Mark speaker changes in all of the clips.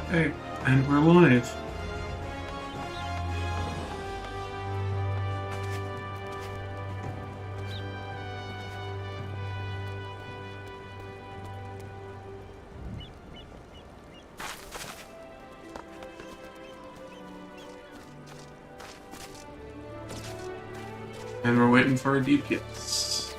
Speaker 1: Okay, and we're live. And we're waiting for a DPS.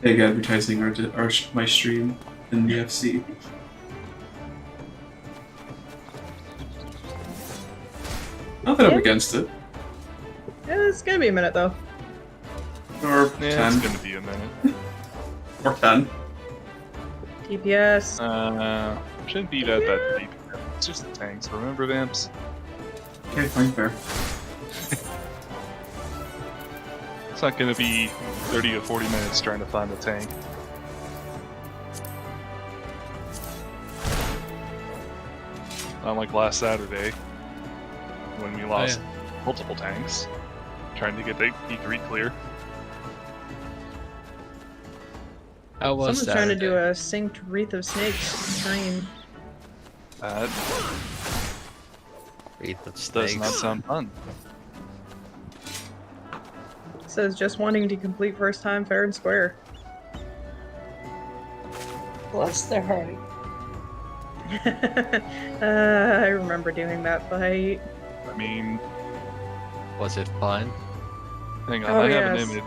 Speaker 1: Big advertising my stream in the FC. Not that I'm against it.
Speaker 2: Yeah, it's gonna be a minute though.
Speaker 1: Or
Speaker 3: Yeah,
Speaker 1: 10.
Speaker 3: it's gonna be a minute.
Speaker 1: Or 10.
Speaker 2: DPS.
Speaker 3: Shouldn't be that deep. It's just the tanks. Remember, Vamps?
Speaker 1: Okay, fine, fair.
Speaker 3: It's not gonna be 30 to 40 minutes trying to find a tank. Not like last Saturday, when we lost multiple tanks, trying to get the E3 clear.
Speaker 4: How was
Speaker 2: Someone's trying to do a synced Wreath of Snakes stream.
Speaker 3: That
Speaker 4: Wreath of
Speaker 3: does
Speaker 4: Snakes.
Speaker 3: not sound fun.
Speaker 2: Says just wanting to complete first time fair and square.
Speaker 5: Bless their heart.
Speaker 2: I remember doing that fight.
Speaker 3: I mean,
Speaker 4: Was it fun?
Speaker 3: hang on,
Speaker 2: Oh,
Speaker 3: I have
Speaker 2: yes.
Speaker 3: an image.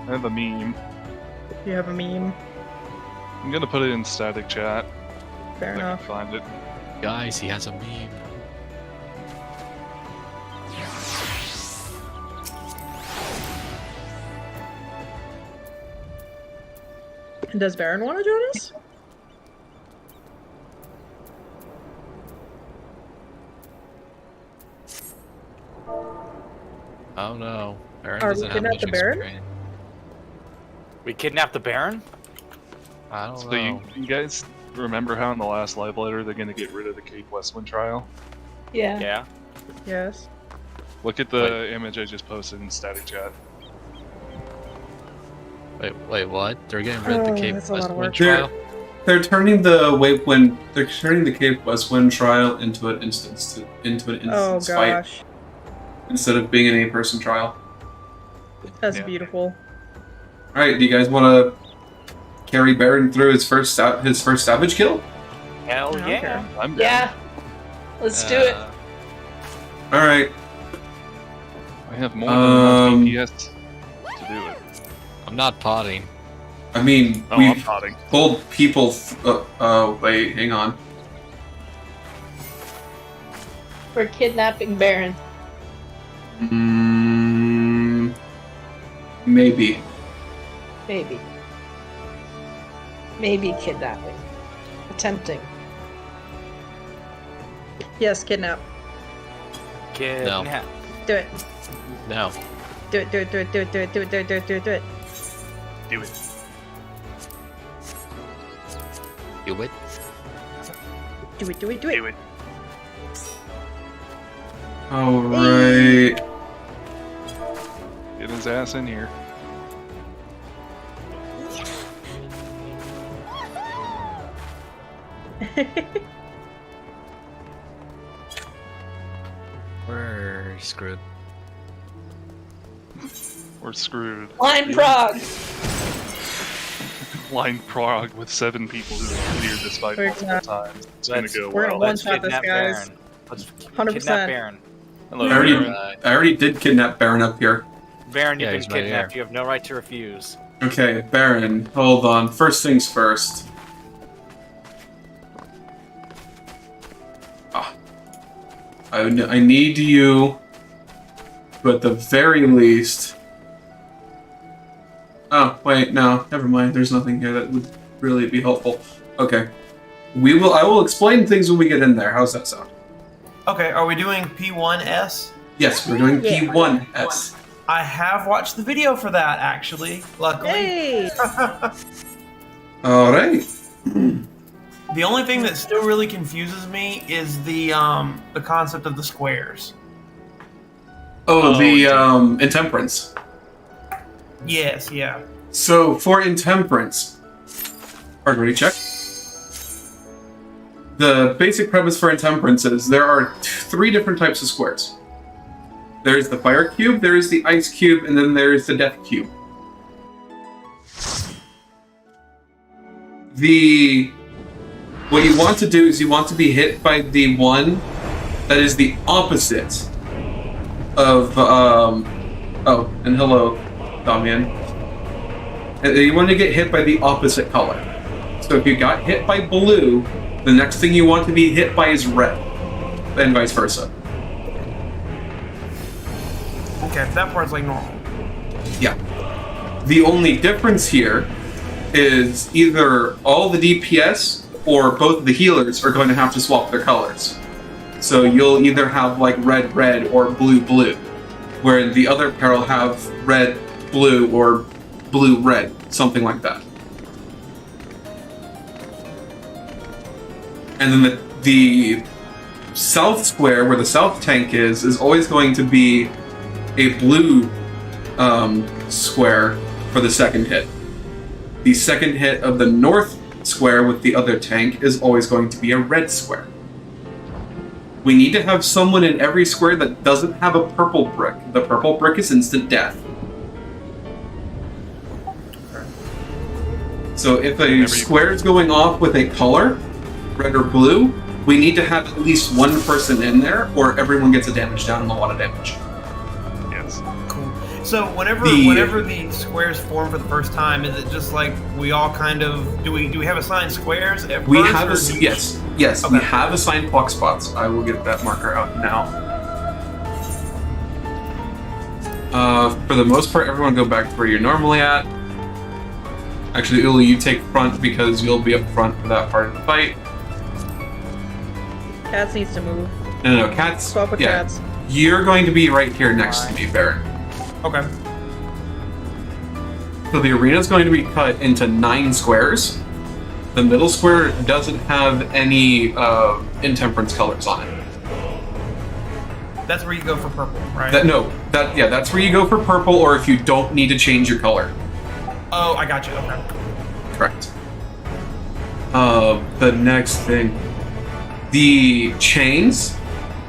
Speaker 3: I have a meme.
Speaker 2: You have a meme.
Speaker 3: I'm gonna put it in static chat
Speaker 2: Fair
Speaker 3: if I
Speaker 2: enough.
Speaker 3: can find it.
Speaker 4: Guys, he has a meme.
Speaker 2: Does Baron want to join us?
Speaker 4: Oh no. Baron
Speaker 2: Are we
Speaker 4: doesn't have
Speaker 2: kidnapped
Speaker 4: much
Speaker 2: the Baron?
Speaker 4: experience.
Speaker 6: We kidnapped the Baron?
Speaker 4: I don't
Speaker 3: So
Speaker 4: know.
Speaker 3: you guys remember how in the last live letter they're gonna get rid of the Cape Westwind trial?
Speaker 5: Yeah.
Speaker 6: Yeah.
Speaker 2: Yes.
Speaker 3: Look at the image I just posted in static chat.
Speaker 4: Wait, what? They're getting rid of the
Speaker 2: Oh,
Speaker 4: Cape
Speaker 2: that's a lot of
Speaker 4: Westwind
Speaker 2: work.
Speaker 4: trial?
Speaker 1: They're turning they're turning the Cape Westwind trial into an instance
Speaker 2: Oh
Speaker 1: fight
Speaker 2: gosh.
Speaker 1: instead of being an 8-person trial.
Speaker 2: That's
Speaker 3: Yeah.
Speaker 2: beautiful.
Speaker 1: Alright, do you guys wanna carry Baron through his first savage kill?
Speaker 6: Hell
Speaker 2: Okay.
Speaker 6: yeah.
Speaker 3: I'm down.
Speaker 5: Yeah. Let's do it.
Speaker 1: Alright.
Speaker 3: I have more than enough
Speaker 1: Um,
Speaker 3: DPS to do it.
Speaker 4: I'm not potting.
Speaker 1: I mean,
Speaker 3: Oh, I'm
Speaker 1: we've
Speaker 3: potting.
Speaker 1: pulled people wait, hang on.
Speaker 5: We're kidnapping Baron.
Speaker 1: Maybe.
Speaker 5: Maybe. Maybe kidnapping. Attempting.
Speaker 2: Yes, kidnap.
Speaker 6: Kidnap.
Speaker 2: Do it.
Speaker 4: No.
Speaker 2: Do it, do it, do it, do it, do it, do it, do it, do it, do it, do it.
Speaker 3: Do it.
Speaker 4: Do it.
Speaker 2: Do it, do it, do it.
Speaker 3: Do it.
Speaker 1: Alright.
Speaker 3: Get in his ass in here.
Speaker 4: We're screwed.
Speaker 3: We're screwed.
Speaker 5: Line Prog!
Speaker 3: Line Prog with 7 people who have cleared this fight
Speaker 2: We're
Speaker 3: multiple
Speaker 2: gonna-
Speaker 3: times. It's gonna go
Speaker 2: we're gonna
Speaker 3: well.
Speaker 6: Let's
Speaker 2: one-shot this,
Speaker 6: kidnap
Speaker 2: guys.
Speaker 6: Baron. Let's
Speaker 2: 100%.
Speaker 6: kidnap Baron.
Speaker 3: Hello,
Speaker 1: I already,
Speaker 3: Baron.
Speaker 1: I already did kidnap Baron up here.
Speaker 6: Baron, you've
Speaker 4: Yeah,
Speaker 6: been
Speaker 4: he's right
Speaker 6: kidnapped.
Speaker 4: here.
Speaker 6: You have no right to refuse.
Speaker 1: Okay, Baron, hold on. First things first. I need you to, at the very least... Oh, wait, no, never mind. There's nothing here that would really be helpful. Okay. I will explain things when we get in there. How's that sound?
Speaker 7: Okay, are we doing P1S?
Speaker 1: Yes, we're doing
Speaker 2: Yeah.
Speaker 1: P1S.
Speaker 7: I have watched the video for that, actually, luckily.
Speaker 2: Hey!
Speaker 1: Alright.
Speaker 7: The only thing that still really confuses me is the concept of the squares.
Speaker 1: Oh, the Intemperance.
Speaker 7: Yes, yeah.
Speaker 1: So, for Intemperance... Alright, ready, check. The basic premise for Intemperance is there are 3 different types of squares. There's the Fire Cube, there's the Ice Cube, and then there's the Death Cube. What you want to do is you want to be hit by the one that is the opposite of, oh, and hello, Damian. And you want to get hit by the opposite color. So if you got hit by blue, the next thing you want to be hit by is red, and vice versa.
Speaker 7: Okay, that part's like normal.
Speaker 1: Yeah. The only difference here is either all the DPS or both of the healers are going to have to swap their colors. So you'll either have like red, red, or blue, blue, where the other pair will have red, blue, or blue, red, something like that. And then the south square, where the south tank is always going to be a blue square for the second hit. The second hit of the north square with the other tank is always going to be a red square. We need to have someone in every square that doesn't have a purple brick. The purple brick is instant death. So if a square is going off with a color, red or blue, we need to have at least one person in there, or everyone gets a damage down and a lot of damage.
Speaker 3: Yes.
Speaker 7: Cool. So whenever the squares form for the first time, is it just like we all kind of do we have assigned squares at
Speaker 1: We
Speaker 7: first,
Speaker 1: have
Speaker 7: or do-
Speaker 1: yes, we
Speaker 7: Okay.
Speaker 1: have assigned block spots. I will get that marker out now. For the most part, everyone go back to where you're normally at. Actually, Uli, you take front because you'll be up front for that part of the fight.
Speaker 2: Cats needs to move.
Speaker 1: No, Cats.
Speaker 2: Swap with
Speaker 1: Yeah,
Speaker 2: cats.
Speaker 1: you're going to be right here next to me, Baron.
Speaker 7: Okay.
Speaker 1: So the arena is going to be cut into 9 squares. The middle square doesn't have any intemperance colors on it.
Speaker 7: That's where you go for purple, right?
Speaker 1: That's where you go for purple, or if you don't need to change your color.
Speaker 7: Oh, I got you. Okay.
Speaker 1: Correct. The next thing, the chains.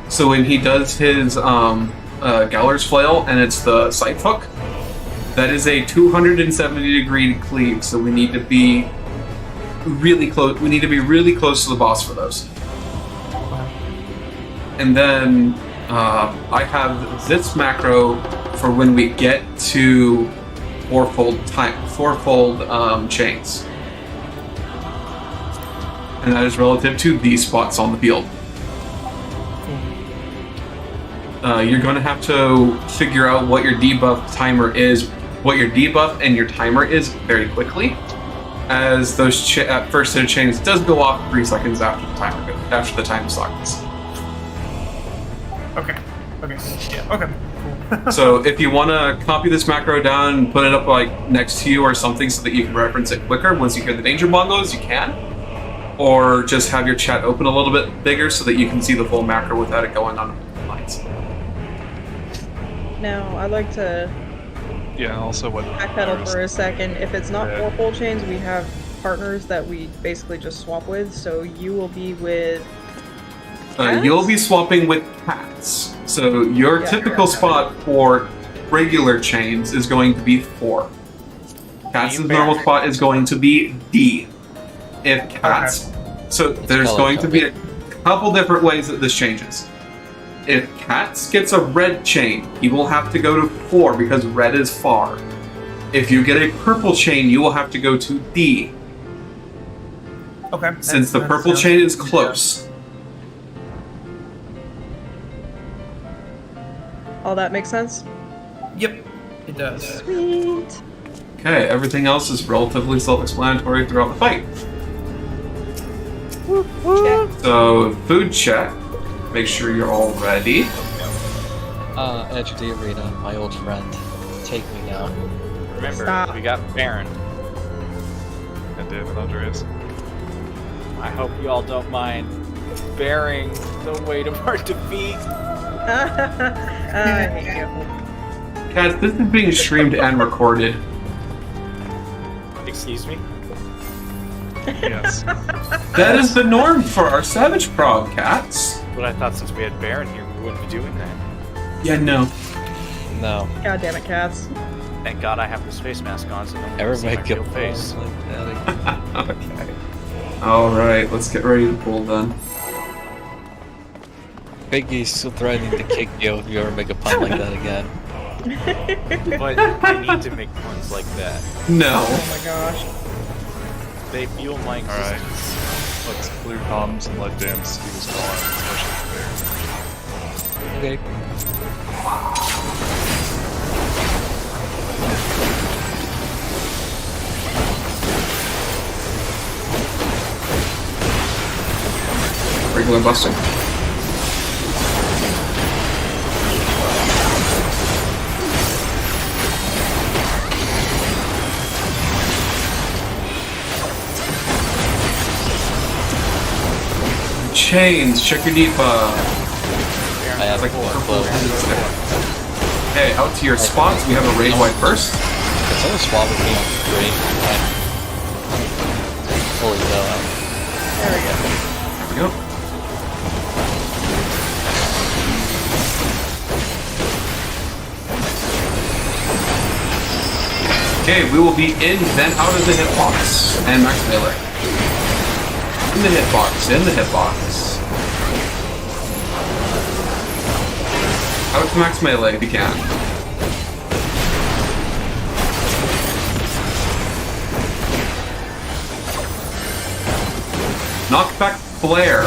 Speaker 1: So when he does his Galler's Flail and it's the scythe hook, that is a 270-degree cleave. So we need to be really close. We need to be really close to the boss for those. And then I have this macro for when we get to fourfold chains. And that is relative to these spots on the field. You're going to have to figure out what your debuff timer is, what your debuff and your timer is very quickly, as those first set of chains does go off 3 seconds after the time stops.
Speaker 7: Okay. Yeah. Okay. Cool.
Speaker 1: So if you want to copy this macro down and put it up like next to you or something so that you can reference it quicker once you hear the danger bongos, you can. Or just have your chat open a little bit bigger so that you can see the full macro without it going on lines.
Speaker 2: Now, I'd like to
Speaker 3: Yeah, also what.
Speaker 2: Backpedal for a second. If it's not
Speaker 3: Yeah.
Speaker 2: 4 full chains, we have partners that we basically just swap with. So you will be with.
Speaker 1: You'll be
Speaker 2: Cats?
Speaker 1: swapping with cats. So your
Speaker 2: Yeah,
Speaker 1: typical
Speaker 2: yeah.
Speaker 1: spot for regular chains is going to be 4. Cats'
Speaker 6: Team
Speaker 1: normal
Speaker 6: Baron.
Speaker 1: spot is going to be D. If cats. So there's
Speaker 4: color
Speaker 1: going to be a
Speaker 4: coded.
Speaker 1: couple different ways that this changes. If cats gets a red chain, he will have to go to 4 because red is far. If you get a purple chain, you will have to go to D.
Speaker 7: Okay.
Speaker 1: Since the
Speaker 7: that
Speaker 1: purple
Speaker 7: sounds-
Speaker 1: chain is close.
Speaker 2: All that makes sense?
Speaker 7: Yep, it does.
Speaker 2: Sweet.
Speaker 1: Okay, everything else is relatively self-explanatory throughout the fight.
Speaker 5: Check.
Speaker 1: So, food check. Make sure you're all ready.
Speaker 4: Edge of the arena, my old friend. Take me now.
Speaker 6: Remember,
Speaker 2: Stop.
Speaker 6: we got Baron.
Speaker 3: And David Andreas.
Speaker 6: I hope you all don't mind bearing the weight of our defeat.
Speaker 2: I hate you.
Speaker 1: Guys, this is being streamed and recorded.
Speaker 6: Excuse me?
Speaker 3: Yes.
Speaker 1: That is the norm for our Savage Prog cats.
Speaker 6: But I thought since we had Baron here, we wouldn't be doing that.
Speaker 1: Yeah, no.
Speaker 4: No.
Speaker 2: God damn it, cats.
Speaker 6: Thank God I have the space mask on, so no one can
Speaker 4: Ever
Speaker 6: see my
Speaker 4: make a
Speaker 6: real face.
Speaker 4: face like that again?
Speaker 1: Okay. Alright, let's get ready to pull then.
Speaker 4: Biggie's still threatening to kick you if you ever make a pun like that again.
Speaker 6: But I need to make puns like that.
Speaker 1: No.
Speaker 2: Oh my gosh.
Speaker 6: They fuel my
Speaker 3: Alright.
Speaker 6: existence.
Speaker 3: Let's clear comms and let Dan see what's going on, especially there.
Speaker 4: Okay.
Speaker 1: Regular busting. Chains, check your deep.
Speaker 4: I have
Speaker 1: Like
Speaker 4: four
Speaker 1: purple
Speaker 4: clothes.
Speaker 1: ends there. Okay, out to your spots. We have a raid white first.
Speaker 4: Can someone swap with me on 3? Holy hell.
Speaker 2: There we go.
Speaker 1: There we go. Okay, we will be in, then out of the hitbox. And max melee. In the hitbox, in the hitbox. Out to max melee if you can. Knockback flare.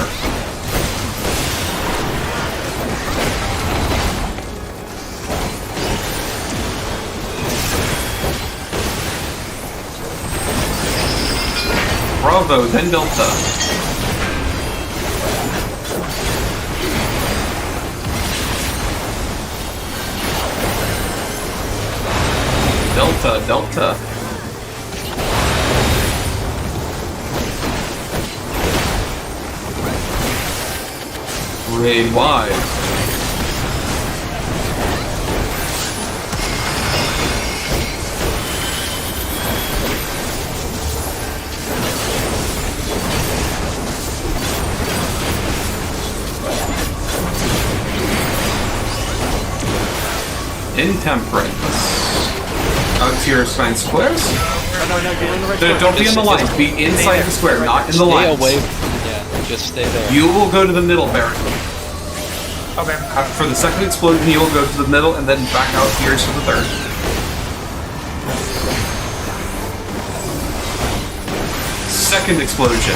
Speaker 1: Bravo, then Delta. Delta, Delta. Raid wide. Intemperance. Out to your spine squares.
Speaker 6: No, you're in the right
Speaker 1: Don't be in the lines. Be inside the square, not in the
Speaker 4: Stay
Speaker 1: lines.
Speaker 4: away. Yeah, just stay there.
Speaker 1: You will go to the middle, Baron.
Speaker 7: Okay.
Speaker 1: For the second explosion, you will go to the middle and then back out here to the third. Second explosion.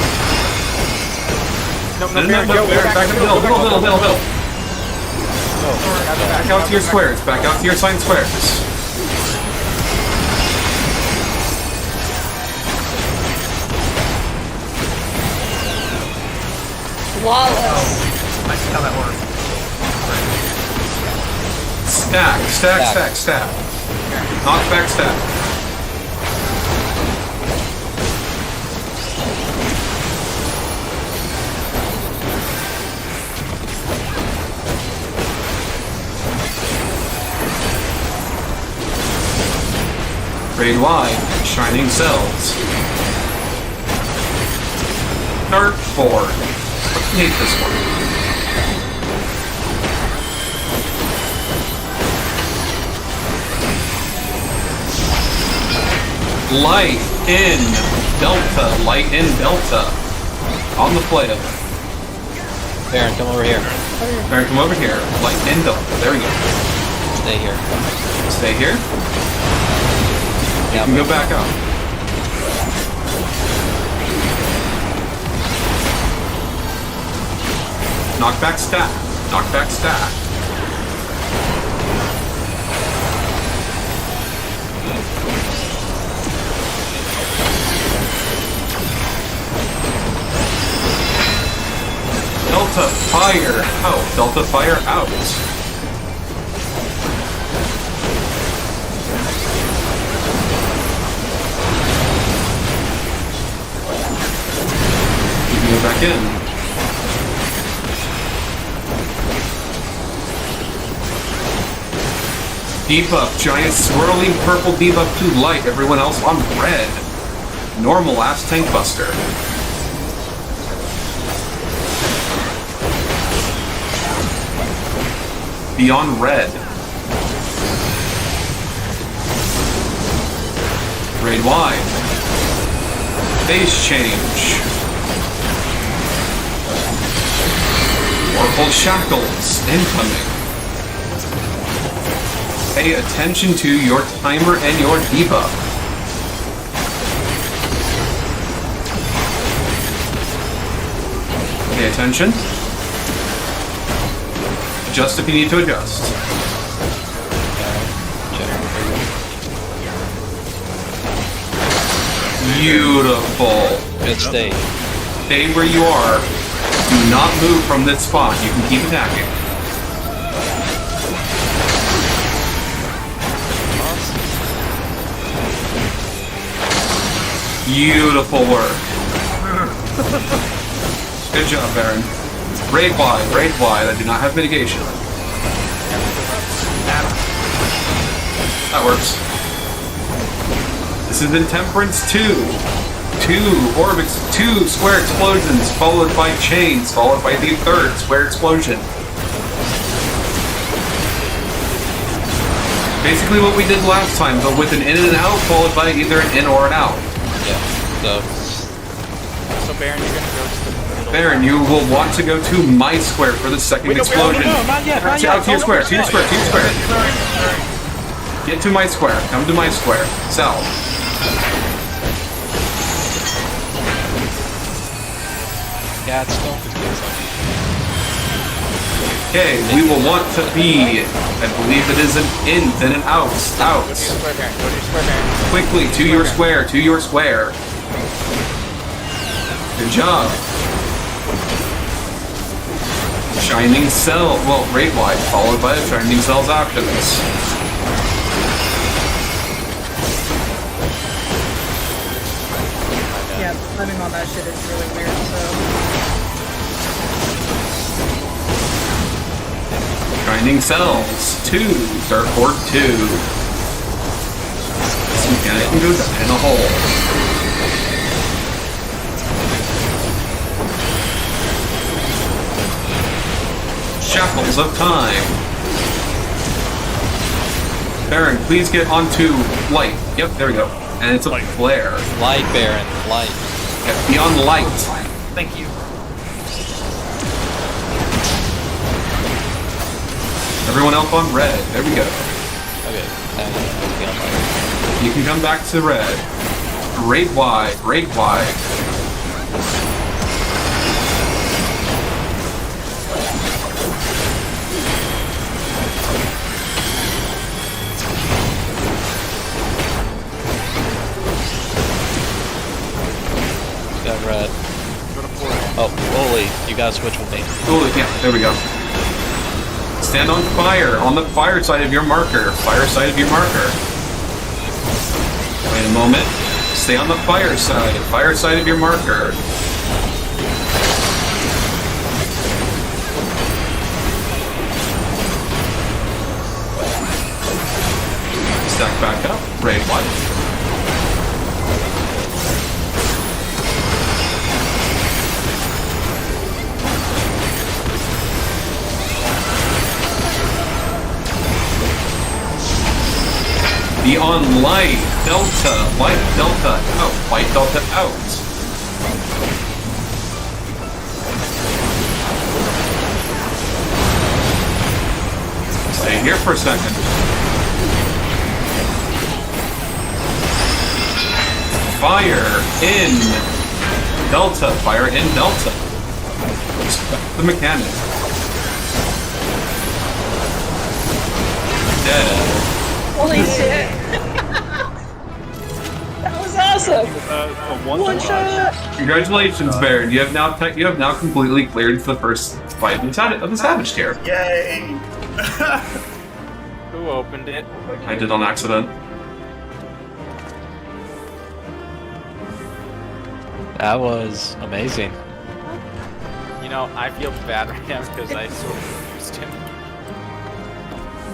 Speaker 6: No,
Speaker 1: No,
Speaker 6: Baron, go
Speaker 1: Back to the middle, middle. Back out to your squares. Back out to your sign squares.
Speaker 5: Flawless.
Speaker 7: I see how that works.
Speaker 1: Stack. Knockback stack. Raid wide, shining cells. Dartboard. I hate this one. Light in Delta. Light in Delta. On the flail.
Speaker 4: Baron, come over here.
Speaker 1: Baron, come over here. Light in Delta. There we go.
Speaker 4: Stay here.
Speaker 1: Stay here. You
Speaker 4: Yeah,
Speaker 1: can go back up. Knockback stack. Knockback stack. Delta fire out. Delta fire out. You can go back in. Debuff, giant swirling purple debuff to light, everyone else on red. Normal ass tank buster. Beyond red. Raid wide. Phase change. Oracle shackles incoming. Pay attention to your timer and your debuff. Pay attention. Adjust if you need to adjust. Beautiful.
Speaker 4: Good stay.
Speaker 1: Stay where you are. Do not move from this spot. You can keep attacking. Beautiful work. Good job, Baron. Raid wide, raid wide. I do not have mitigation. That works. This is Intemperance 2. 2 square explosions, followed by chains, followed by the third square explosion. Basically what we did last time, but with an in and out, followed by either an in or an out.
Speaker 4: Yeah,
Speaker 6: So Baron, you're gonna go to the middle.
Speaker 1: Baron, you will want to go to my square for the second explosion.
Speaker 6: No, not yet.
Speaker 1: Out to your square, to your square, to your square. Get to my square. Come to my square. Sell.
Speaker 4: yeah, it's still
Speaker 1: Okay, we will want to be, I believe it is an in, then an out. Out.
Speaker 6: Go to your square, Baron. Go to your square, Baron.
Speaker 1: Quickly, to your square, to your square. Good job. Shining cell, well, raid wide, followed by shining cells after this.
Speaker 2: Yeah, timing on that shit is really weird, so...
Speaker 1: Shining cells, 2, dartboard 2. This mechanic can go down in a hole. Shackles of time. Baron, please get onto light. Yep, there we go. And it's a
Speaker 3: Light.
Speaker 1: flare.
Speaker 4: light, Baron, light.
Speaker 1: Yeah, beyond light.
Speaker 7: Thank you.
Speaker 1: Everyone else on red. There we go.
Speaker 4: Okay, light.
Speaker 1: You can come back to red. Raid wide, raid wide.
Speaker 4: Got red. Oh, holy, you gotta switch with me.
Speaker 1: Oh, yeah, there we go. Stand on fire, on the fire side of your marker. Fire side of your marker. Wait a moment. Stay on the fire side of your marker. Stack back up, raid wide. Be on light delta out, light delta out. Stay here for a second. Fire in delta, fire in delta. Respect the mechanic. Dead.
Speaker 5: Holy shit! That was awesome!
Speaker 2: One shot!
Speaker 1: Congratulations, Baron. You have now completely cleared the first fight of the Savage tier.
Speaker 7: Yay!
Speaker 6: Who opened it?
Speaker 1: I did on accident.
Speaker 4: That was amazing.
Speaker 6: You know, I feel bad right now because I sort of used him.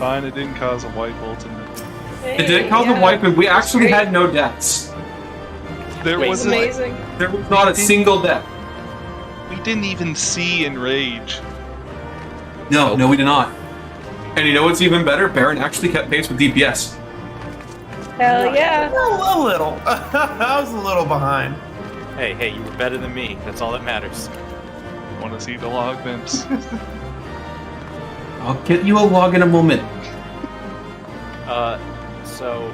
Speaker 3: Fine, it didn't cause a white ultimate.
Speaker 1: It didn't cause a wipe, but we actually had no deaths.
Speaker 3: There
Speaker 6: Wait,
Speaker 3: was
Speaker 2: Amazing.
Speaker 1: There was not a single death.
Speaker 3: We didn't even see Enrage.
Speaker 1: No, we did not. And you know what's even better? Baron actually kept pace with DPS.
Speaker 5: Hell yeah!
Speaker 7: A little. I was a little behind.
Speaker 6: Hey, you were better than me. That's all that matters.
Speaker 3: Want to see the log, Vince?
Speaker 1: I'll get you a log in a moment.
Speaker 6: So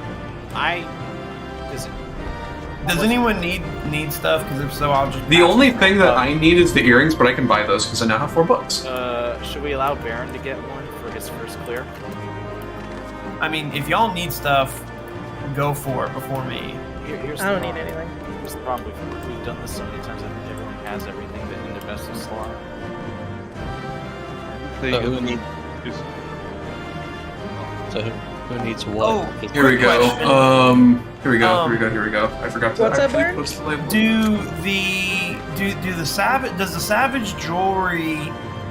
Speaker 7: Does anyone need stuff? Because if so, I'll just.
Speaker 1: The only thing that I need is the earrings, but I can buy those because I now have 4 books.
Speaker 6: should we allow Baron to get one for his first clear?
Speaker 7: I mean, if y'all need stuff, go for it before me.
Speaker 6: Here's
Speaker 2: I don't
Speaker 6: the
Speaker 2: need
Speaker 6: problem.
Speaker 2: anything.
Speaker 6: Here's the problem. We've done this so many times. I think everyone has everything that in the best of slot.
Speaker 4: So who needs what?
Speaker 7: Oh,
Speaker 1: Here we go.
Speaker 7: question.
Speaker 1: Here we go. I forgot to
Speaker 2: What's up,
Speaker 1: actually
Speaker 2: Baron?
Speaker 1: post the label.
Speaker 7: Does the Savage jewelry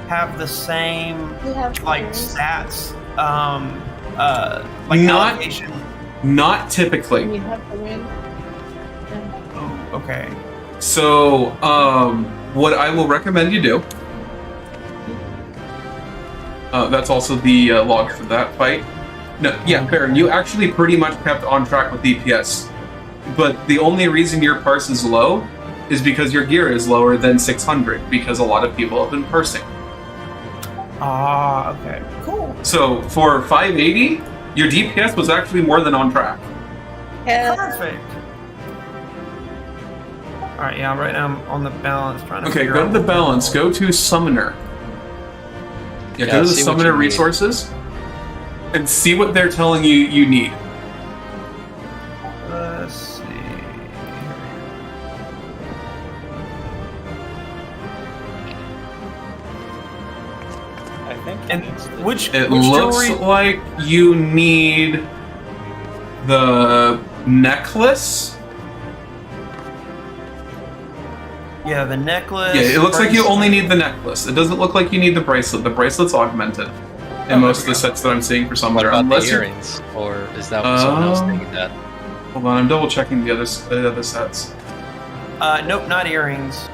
Speaker 7: have the same
Speaker 5: We have
Speaker 7: like
Speaker 5: earrings.
Speaker 7: stats? Like
Speaker 1: Not-
Speaker 7: allocation?
Speaker 1: Not typically.
Speaker 5: We have the win.
Speaker 7: Oh, okay.
Speaker 1: So, what I will recommend you do. That's also the log for that fight. No, yeah, Baron, you actually pretty much kept on track with DPS. But the only reason your parse is low is because your gear is lower than 600, because a lot of people have been parsing.
Speaker 7: Ah, okay. Cool.
Speaker 1: So, for 580, your DPS was actually more than on track.
Speaker 5: Hell
Speaker 7: Perfect. Alright, yeah, right now I'm on the balance trying to
Speaker 1: Okay,
Speaker 7: figure
Speaker 1: go to
Speaker 7: out
Speaker 1: the
Speaker 7: what-
Speaker 1: balance, go to Summoner. Yeah,
Speaker 4: Yeah,
Speaker 1: go to the
Speaker 4: see what
Speaker 1: Summoner
Speaker 4: you need.
Speaker 1: resources and see what they're telling you need.
Speaker 7: Let's see.
Speaker 6: I think.
Speaker 7: And
Speaker 6: he needs the-
Speaker 7: which
Speaker 1: It
Speaker 7: which
Speaker 1: looks
Speaker 7: jewelry?
Speaker 1: like you need the necklace.
Speaker 7: Yeah, the necklace.
Speaker 1: Yeah, it looks like you
Speaker 7: bracelet.
Speaker 1: only need the necklace. It doesn't look like you need the bracelet. The bracelet's augmented in
Speaker 7: Oh,
Speaker 1: most of
Speaker 7: okay.
Speaker 1: the sets that I'm seeing for
Speaker 4: What
Speaker 1: Summoner.
Speaker 4: about the
Speaker 1: Unless you're...
Speaker 4: earrings? Or is that what someone else thinking that?
Speaker 1: Hold on, I'm double checking the other sets.
Speaker 7: Nope, not earrings.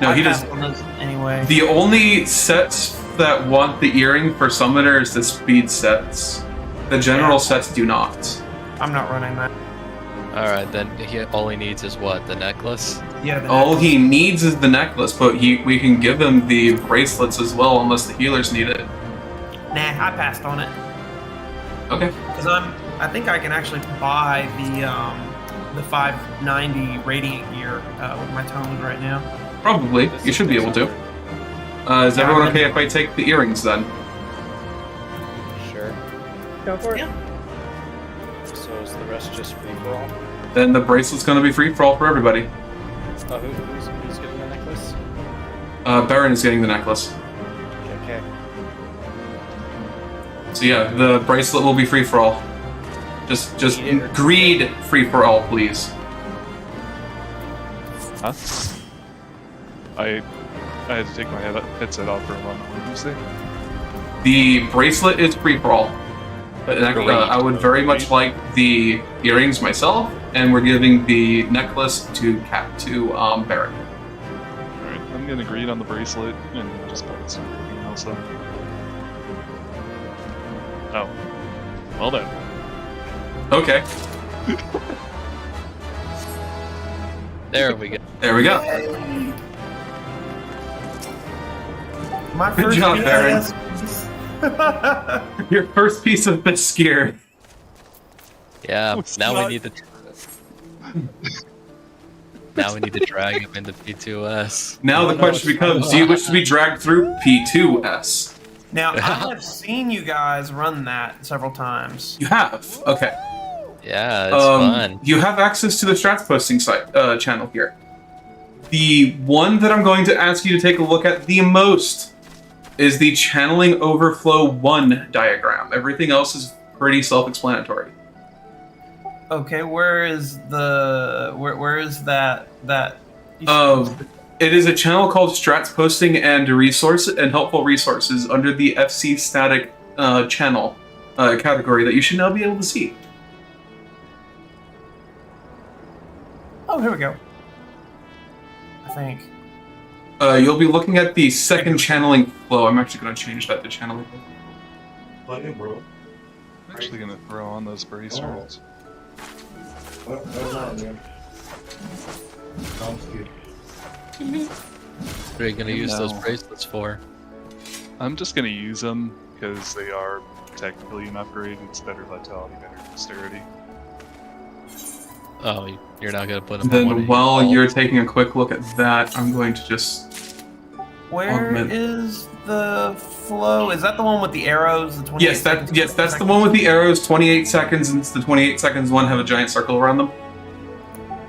Speaker 1: No,
Speaker 7: I
Speaker 1: he
Speaker 7: passed
Speaker 1: does.
Speaker 7: on those anyway.
Speaker 1: The only sets that want the earring for Summoner is the speed sets. The general sets do not.
Speaker 7: I'm not running that.
Speaker 4: Alright, then all he needs is what? The necklace?
Speaker 7: Yeah. The
Speaker 1: All
Speaker 7: necklace.
Speaker 1: he needs is the necklace, but we can give him the bracelets as well, unless the healers need it.
Speaker 7: Nah, I passed on it
Speaker 1: Okay.
Speaker 7: because I think I can actually buy the 590 radiant gear with my tones right now.
Speaker 1: Probably. You should be able to. Is
Speaker 7: Yeah,
Speaker 1: everyone
Speaker 7: I'm
Speaker 1: okay
Speaker 7: in.
Speaker 1: if I take the earrings then?
Speaker 6: Sure.
Speaker 2: Go for it.
Speaker 7: Yeah.
Speaker 6: So is the rest just free for all?
Speaker 1: Then the bracelet's gonna be free for all for everybody.
Speaker 6: Who's getting the necklace?
Speaker 1: Baron is getting the necklace.
Speaker 6: Okay.
Speaker 1: So yeah, the bracelet will be free for all. Just greed free for all, please.
Speaker 3: Huh? I had to take my headset off for a moment. What did you say?
Speaker 1: The bracelet is free for all. But I would very much like the earrings myself, and we're giving the necklace to Baron.
Speaker 3: Alright, I'm gonna greed on the bracelet and just put something else up. Oh. Well then.
Speaker 1: Okay.
Speaker 4: There we go.
Speaker 1: There we go.
Speaker 7: Yay. My
Speaker 1: Good
Speaker 7: first
Speaker 1: job, Baron.
Speaker 7: BS.
Speaker 1: Your first piece of this gear.
Speaker 4: Yeah,
Speaker 3: It's
Speaker 4: now
Speaker 3: not-
Speaker 4: we need to. Now we need to drag him into P2S.
Speaker 1: Now the question becomes, do you wish to be dragged through P2S?
Speaker 7: Now, I have seen you guys run that several times.
Speaker 1: You have. Okay.
Speaker 4: Yeah, it's fun.
Speaker 1: You have access to the strats posting site channel here. The one that I'm going to ask you to take a look at the most is the channeling overflow 1 diagram. Everything else is pretty self-explanatory.
Speaker 7: Okay, where is that
Speaker 1: It is a channel called Strats Posting and Resource and Helpful Resources under the FC Static channel category that you should now be able to see.
Speaker 7: Oh, here we go. I think.
Speaker 1: You'll be looking at the second channeling flow. I'm actually going to change that to channeling.
Speaker 3: I'm actually gonna throw on those bracers.
Speaker 4: What are you gonna use those
Speaker 3: No.
Speaker 4: bracelets for?
Speaker 3: I'm just gonna use them because they are technically an upgrade. It's better vitality, better dexterity.
Speaker 4: Oh, you're not gonna put them on one
Speaker 1: Then
Speaker 4: of
Speaker 1: while
Speaker 4: your
Speaker 1: you're taking a quick look at that, I'm going to just...
Speaker 7: Where
Speaker 1: Augment.
Speaker 7: is the flow? Is that the one with the arrows? The 28
Speaker 1: Yes,
Speaker 7: seconds?
Speaker 1: that's the one with the arrows, 28 seconds, and it's the 28 seconds one have a giant circle around them.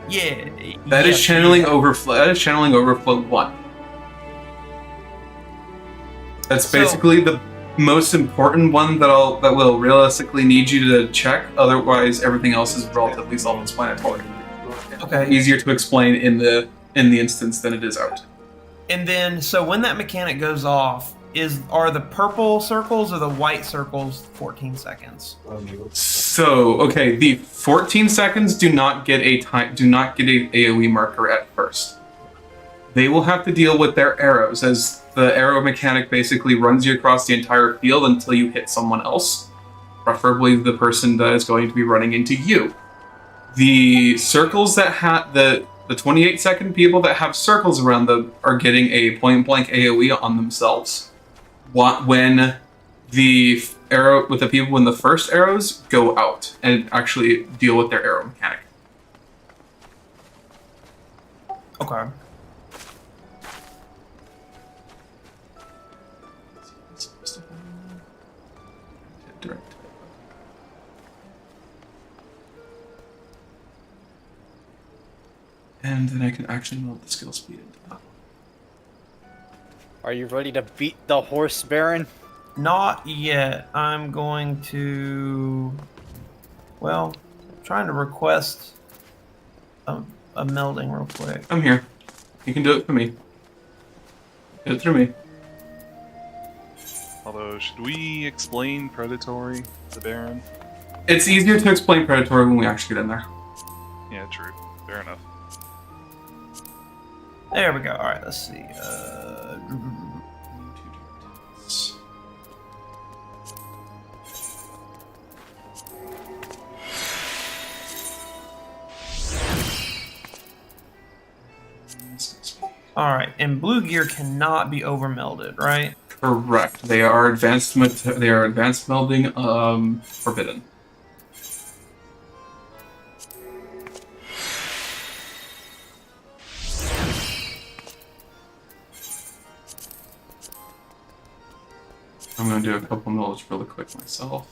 Speaker 7: Yeah.
Speaker 1: That is channeling overflow. That is channeling overflow 1. That's
Speaker 7: So-
Speaker 1: basically the most important one that will realistically need you to check. Otherwise, everything else is relatively self-explanatory.
Speaker 7: Okay.
Speaker 1: Easier to explain in the instance than it is out.
Speaker 7: And then, so when that mechanic goes off, are the purple circles or the white circles 14 seconds?
Speaker 1: So, okay, the 14 seconds do not get a AoE marker at first. They will have to deal with their arrows, as the arrow mechanic basically runs you across the entire field until you hit someone else, preferably the person that is going to be running into you. The circles that have the 28-second people that have circles around them are getting a point-blank AoE on themselves. When the people in the first arrows go out and actually deal with their arrow mechanic.
Speaker 7: Okay.
Speaker 1: And then I can actually move the skill speed into that.
Speaker 6: Are you ready to beat the horse, Baron?
Speaker 7: Not yet. I'm going to... Well, trying to request a melding real quick.
Speaker 1: I'm here. You can do it for me. Do it through me.
Speaker 3: Although, should we explain predatory to Baron?
Speaker 1: It's easier to explain predatory when we actually get in there.
Speaker 3: Yeah, true. Fair enough.
Speaker 7: There we go. All right, let's see. All right, and blue gear cannot be over melded, right?
Speaker 1: Correct. They are advanced melding forbidden. I'm gonna do a couple melds really quick myself.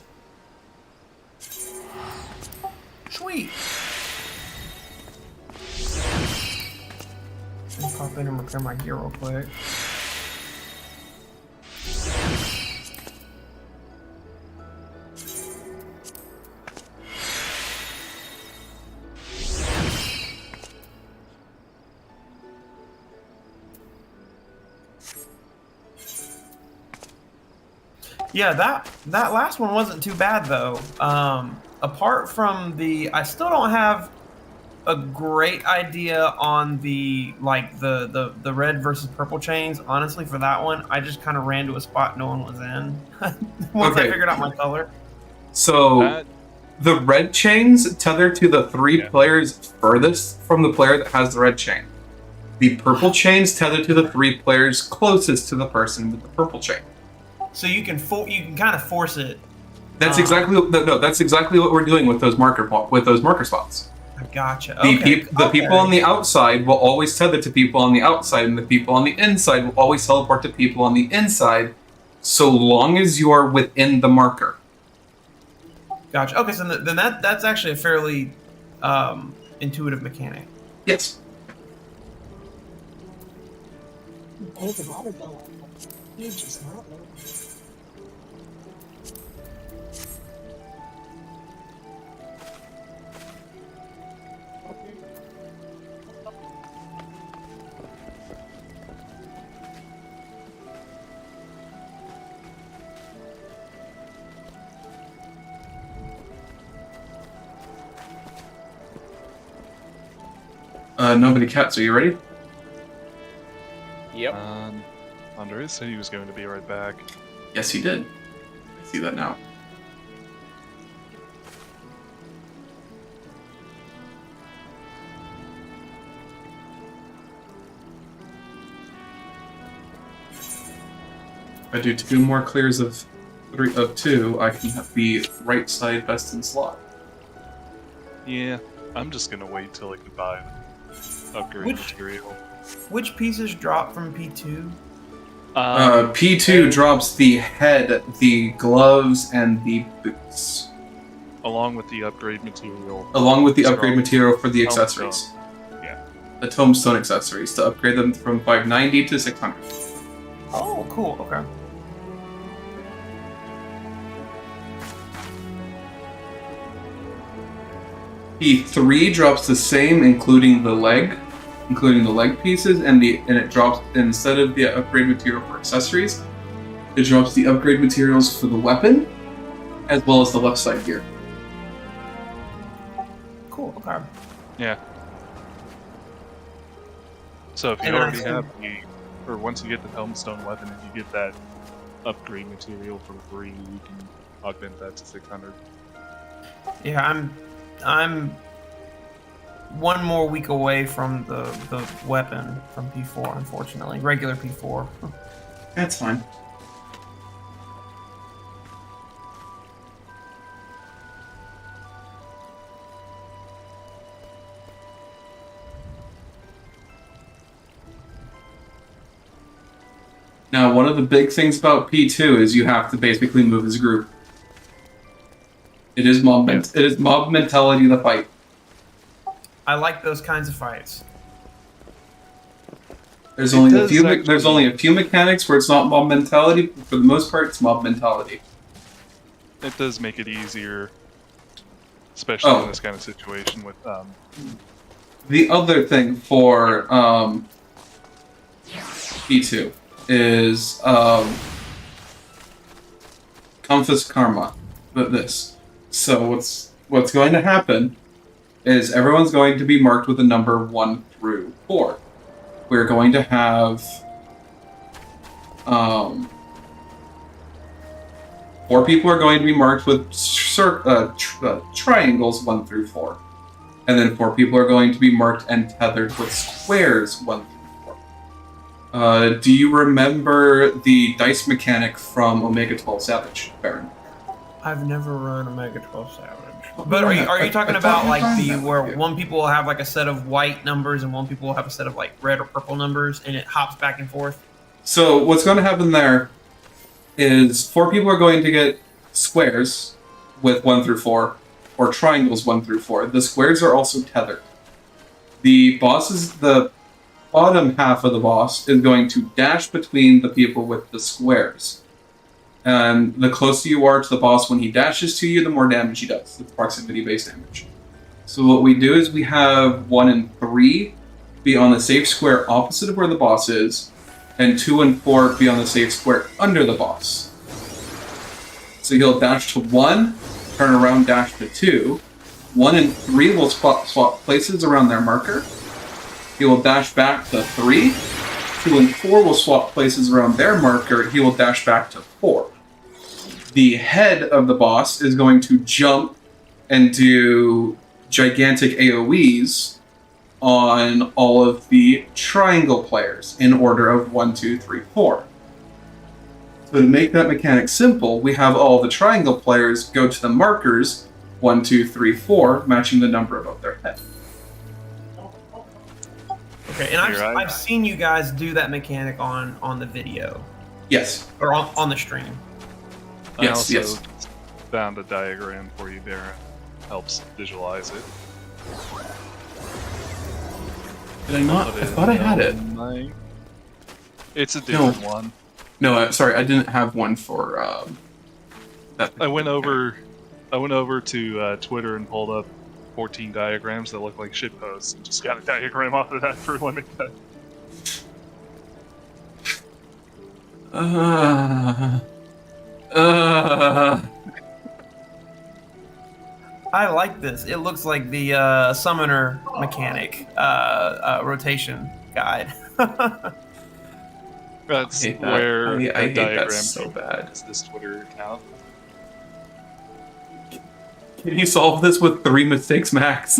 Speaker 7: Sweet. Let me pop in and repair my gear real quick. Yeah, that last one wasn't too bad though. Apart from I still don't have a great idea on the red versus purple chains. Honestly, for that one, I just kind of ran to a spot no one was in. Once I
Speaker 1: Okay.
Speaker 7: figured out my color.
Speaker 1: So
Speaker 3: That
Speaker 1: The red chains tether to the 3
Speaker 3: Yeah.
Speaker 1: players furthest from the player that has the red chain. The purple chains tether to the 3 players closest to the person with the purple chain.
Speaker 7: So you can kind of force it.
Speaker 1: That's exactly that's exactly what we're doing with those marker spots.
Speaker 7: Gotcha.
Speaker 1: The
Speaker 7: Okay.
Speaker 1: people on the outside will always tether to people on the outside, and the people on the inside will always teleport to people on the inside, so long as you are within the marker.
Speaker 7: Gotcha. Okay, so then that's actually a fairly intuitive mechanic.
Speaker 1: Yes.
Speaker 5: There's a water bill. You just not know.
Speaker 1: Nobody cats. Are you ready?
Speaker 6: Yep.
Speaker 3: Andres said he was going to be right back.
Speaker 1: Yes, he did. I see that now. If I do 2 more clears of 2, I can have the right side best in slot.
Speaker 3: Yeah, I'm just gonna wait till I can buy the upgrade material.
Speaker 7: Which pieces drop from P2?
Speaker 1: P2 drops the head, the gloves, and the boots.
Speaker 3: Along with the upgrade material.
Speaker 1: Along with the
Speaker 3: So,
Speaker 1: upgrade material for the
Speaker 3: tombstone.
Speaker 1: accessories.
Speaker 3: Yeah.
Speaker 1: The tombstone accessories to upgrade them from 590 to 600.
Speaker 7: Oh, cool. Okay.
Speaker 1: P3 drops the same, including the leg pieces, and it drops, instead of the upgrade material for accessories, it drops the upgrade materials for the weapon, as well as the left side gear.
Speaker 7: Cool. Okay.
Speaker 3: Yeah. So if you
Speaker 7: And
Speaker 3: already
Speaker 7: I-
Speaker 3: have or once you get the tombstone weapon and you get that upgrade material for free, you can augment that to 600.
Speaker 7: Yeah, I'm 1 more week away from the weapon from P4, unfortunately. Regular P4.
Speaker 1: That's fine. Now, one of the big things about P2 is you have to basically move as a group. It is mob mentality of the fight.
Speaker 7: I like those kinds of fights.
Speaker 1: There's
Speaker 3: It
Speaker 1: only
Speaker 3: does
Speaker 1: there's only a few mechanics where it's not mob mentality, but for the most part, it's mob mentality.
Speaker 3: It does make it easier, especially in this kind of situation with
Speaker 1: The other thing for P2 is Compass Karma. This. So what's going to happen is everyone's going to be marked with a number 1 through 4. We're going to have 4 people are going to be marked with triangles 1 through 4. And then 4 people are going to be marked and tethered with squares 1 through 4. Do you remember the dice mechanic from Omega 12 Savage, Baron?
Speaker 7: I've never run Omega 12 Savage. But are you talking about like where 1 people will have like a set of white numbers and 1 people will have a set of like red or purple numbers and it hops back and forth?
Speaker 1: So what's going to happen there is 4 people are going to get squares with 1 through 4, or triangles 1 through 4. The squares are also tethered. The bottom half of the boss is going to dash between the people with the squares. And the closer you are to the boss when he dashes to you, the more damage he does. It's proximity-based damage. So what we do is we have 1 and 3 be on the safe square opposite of where the boss is, and 2 and 4 be on the safe square under the boss. So he'll dash to 1, turn around, dash to 2. 1 and 3 will swap places around their marker. He will dash back to 3. 2 and 4 will swap places around their marker. He will dash back to 4. The head of the boss is going to jump and do gigantic AoEs on all of the triangle players in order of 1, 2, 3, 4. So to make that mechanic simple, we have all the triangle players go to the markers 1, 2, 3, 4, matching the number above their head.
Speaker 7: Okay, and I've seen you guys do that mechanic on the video.
Speaker 1: Yes.
Speaker 7: Or on the stream.
Speaker 3: I also found a diagram for you there. Helps visualize it.
Speaker 1: Did I not? I thought I had it.
Speaker 3: It's a different one.
Speaker 1: No, sorry, I didn't have one for that.
Speaker 3: I went over to Twitter and pulled up 14 diagrams that look like shitposts and just got a diagram off of that for Limit Cut.
Speaker 7: I like this. It looks like the summoner mechanic rotation guide.
Speaker 3: That's
Speaker 1: I hate that.
Speaker 3: where
Speaker 1: I hate that
Speaker 3: diagram
Speaker 1: so bad.
Speaker 3: is this Twitter account.
Speaker 1: Can you solve this with 3 mistakes max?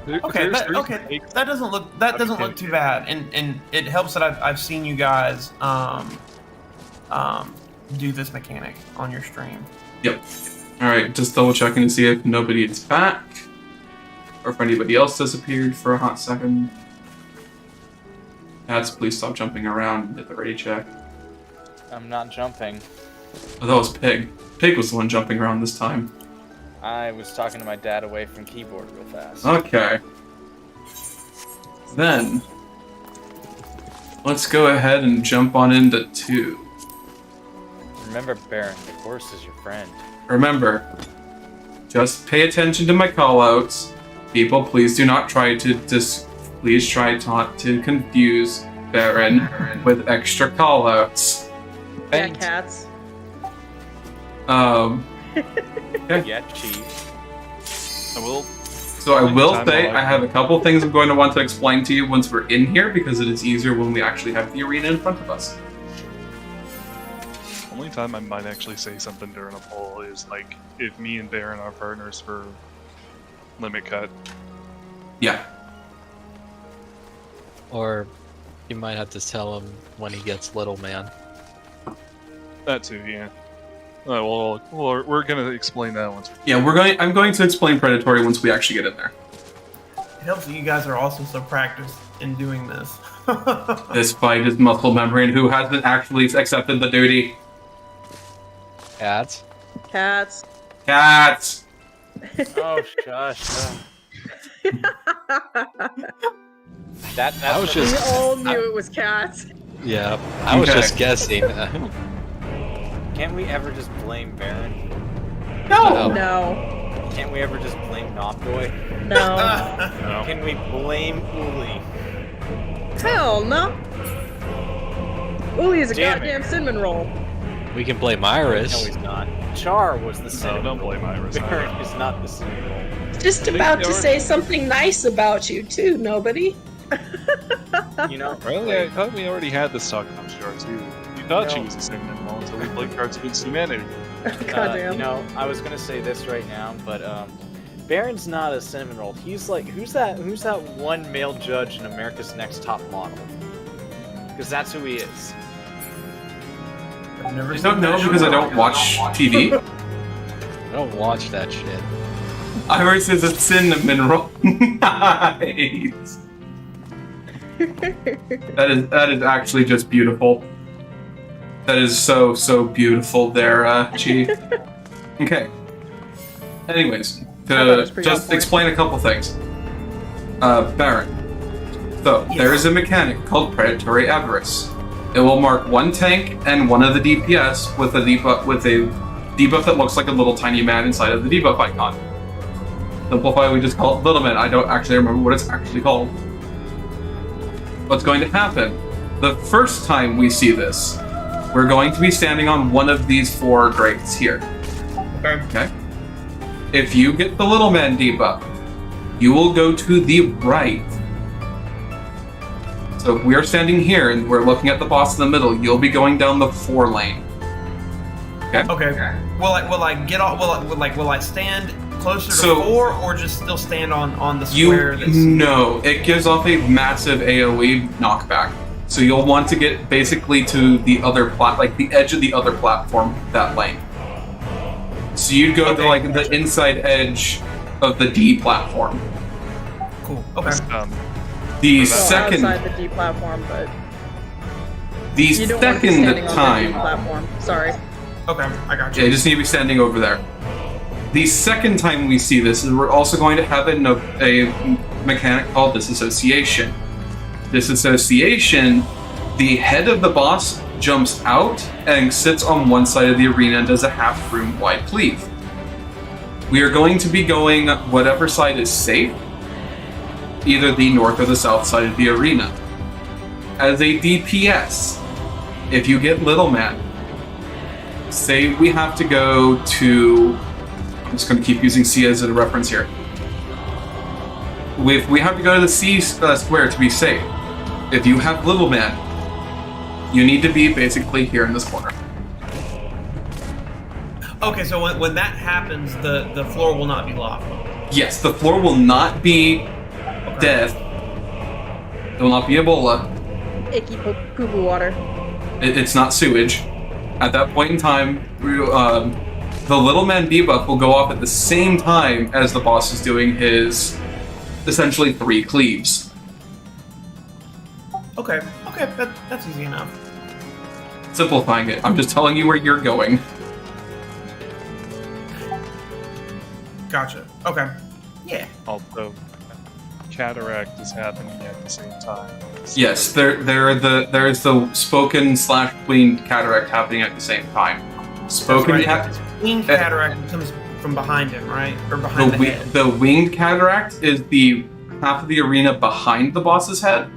Speaker 7: Okay, that doesn't look too bad, and it helps that I've seen you guys do this mechanic on your stream.
Speaker 1: Yep. All right, just double checking to see if nobody is back, or if anybody else disappeared for a hot second. Cats, please stop jumping around and hit the ready check.
Speaker 6: I'm not jumping.
Speaker 1: Oh, that was Pig. Pig was the one jumping around this time.
Speaker 6: I was talking to my dad away from keyboard real fast.
Speaker 1: Okay. Then, let's go ahead and jump on into 2.
Speaker 6: Remember, Baron, the horse is your friend.
Speaker 1: Remember, just pay attention to my callouts. People, please do not try to please try not to confuse Baron with extra callouts.
Speaker 2: Yeah, cats.
Speaker 1: Okay.
Speaker 6: Yeah, chief.
Speaker 3: I will.
Speaker 1: So I will say I have a couple things I'm going to want to explain to you once we're in here, because it is easier when we actually have the arena in front of us.
Speaker 3: Only time I might actually say something during a poll is like if me and Baron are partners for Limit Cut.
Speaker 1: Yeah.
Speaker 4: Or you might have to tell him when he gets little man.
Speaker 3: That too, yeah. Well, we're gonna explain that once.
Speaker 1: Yeah, I'm going to explain predatory once we actually get in there.
Speaker 7: It helps that you guys are also so practiced in doing this.
Speaker 1: Despite his muscle memory and who hasn't actually accepted the duty.
Speaker 4: Cats?
Speaker 2: Cats.
Speaker 1: Cats!
Speaker 6: Oh, shush. That's
Speaker 4: I was
Speaker 6: what-
Speaker 4: just-
Speaker 2: We all knew it was cats.
Speaker 4: Yeah, I was
Speaker 1: Okay.
Speaker 4: just guessing.
Speaker 6: Can't we ever just blame Baron?
Speaker 1: No!
Speaker 2: No.
Speaker 6: Can't we ever just blame Nopdoy?
Speaker 2: No.
Speaker 3: No.
Speaker 6: Can we blame Uli?
Speaker 2: Hell no. Uli is a
Speaker 6: Damn it.
Speaker 2: goddamn cinnamon roll.
Speaker 4: We can blame
Speaker 6: No,
Speaker 4: Iris.
Speaker 6: he's not. Char was the
Speaker 3: No,
Speaker 6: cinnamon
Speaker 3: don't
Speaker 6: roll.
Speaker 3: blame Iris.
Speaker 6: Baron is not the cinnamon roll.
Speaker 5: Just about to say something nice about you too, nobody.
Speaker 6: You know?
Speaker 3: Really? I thought we already had this talk about Char too. We thought she
Speaker 6: No.
Speaker 3: was a cinnamon roll until we played Cards Against Humanity.
Speaker 2: Goddamn.
Speaker 6: You know, I was gonna say this right now, but Baron's not a cinnamon roll. He's like, who's that one male judge in America's Next Top Model? Because that's who he is.
Speaker 7: I've never
Speaker 1: I
Speaker 7: seen
Speaker 1: don't know
Speaker 7: that
Speaker 1: because I
Speaker 7: show.
Speaker 1: don't watch TV.
Speaker 4: I don't watch that shit.
Speaker 1: Iris is a cinnamon roll. Nice. That is actually just beautiful. That is so beautiful there, Chief. Okay. Anyways, to just explain a couple things. Baron. So, there is a mechanic called Predatory Avarice. It will mark one tank and one of the DPS with a debuff that looks like a little tiny man inside of the debuff icon. Simplify, we just call it Little Man. I don't actually remember what it's actually called. What's going to happen? The first time we see this, we're going to be standing on one of these 4 grates here. Okay? If you get the Little Man debuff, you will go to the right. So if we are standing here and we're looking at the boss in the middle, you'll be going down the 4 lane. Okay?
Speaker 7: Okay. Will I get off? Will I stand closer to
Speaker 1: So-
Speaker 7: 4, or just still stand on the
Speaker 1: You
Speaker 7: square?
Speaker 1: no, it gives off a massive AOE knockback. So you'll want to get basically to the other like the edge of the other platform that lane. So you'd go to
Speaker 7: Okay.
Speaker 1: like the inside edge of the D platform.
Speaker 7: Cool. Okay.
Speaker 1: The
Speaker 3: Well,
Speaker 1: second,
Speaker 2: outside the D platform, but
Speaker 1: the
Speaker 2: you don't want to be
Speaker 1: second
Speaker 2: standing on the D
Speaker 1: time.
Speaker 2: platform. Sorry.
Speaker 7: Okay. I got
Speaker 1: Yeah,
Speaker 7: you.
Speaker 1: you just need to be standing over there. The second time we see this is we're also going to have a mechanic called disassociation. Disassociation, the head of the boss jumps out and sits on one side of the arena and does a half room wide cleave. We are going to be going whatever side is safe, either the north or the south side of the arena. As a DPS, if you get Little Man, say we have to go to... I'm just going to keep using C as a reference here. If we have to go to the C square to be safe, if you have Little Man, you need to be basically here in this corner.
Speaker 7: Okay, so when that happens, the floor will not be lava.
Speaker 1: Yes, the floor will not be death. It will not be Ebola.
Speaker 2: Icky poo-poo water.
Speaker 1: It's not sewage. At that point in time, the Little Man debuff will go off at the same time as the boss is doing his essentially 3 cleaves.
Speaker 7: Okay. That's easy enough.
Speaker 1: Simplifying it, I'm just telling you where you're going.
Speaker 7: Gotcha. Okay. Yeah.
Speaker 3: Also, cataract is happening at the same time.
Speaker 1: Yes, there's the spoken / clean cataract happening at the same time. Spoken
Speaker 7: That's right. Winged cataract comes from behind him, right? Or behind the head.
Speaker 1: the winged cataract is the half of the arena behind the boss's head,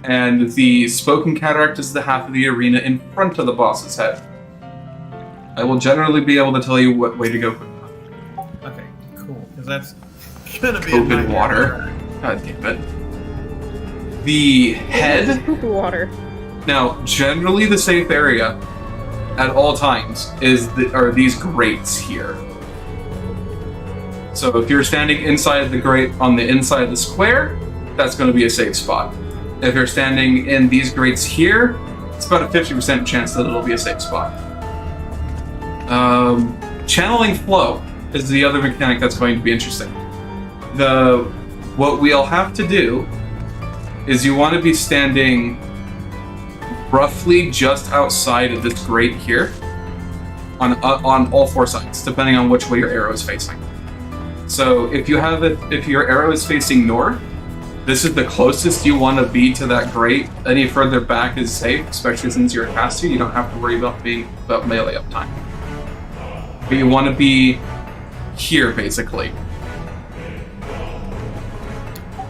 Speaker 1: and the spoken cataract is the half of the arena in front of the boss's head. I will generally be able to tell you what way to go.
Speaker 7: Okay, cool. Because that's gonna be
Speaker 1: Open
Speaker 7: a nightmare.
Speaker 1: water. God damn it. The head.
Speaker 2: Poo-poo water.
Speaker 1: Now, generally the safe area at all times are these grates here. So if you're standing inside the grate on the inside of the square, that's going to be a safe spot. If you're standing in these grates here, it's about a 50% chance that it'll be a safe spot. Channeling flow is the other mechanic that's going to be interesting. What we'll have to do is you want to be standing roughly just outside of this grate here, on all 4 sides, depending on which way your arrow is facing. So if your arrow is facing north, this is the closest you want to be to that grate. Any further back is safe, especially since you're a caster. You don't have to worry about melee uptime. But you want to be here, basically.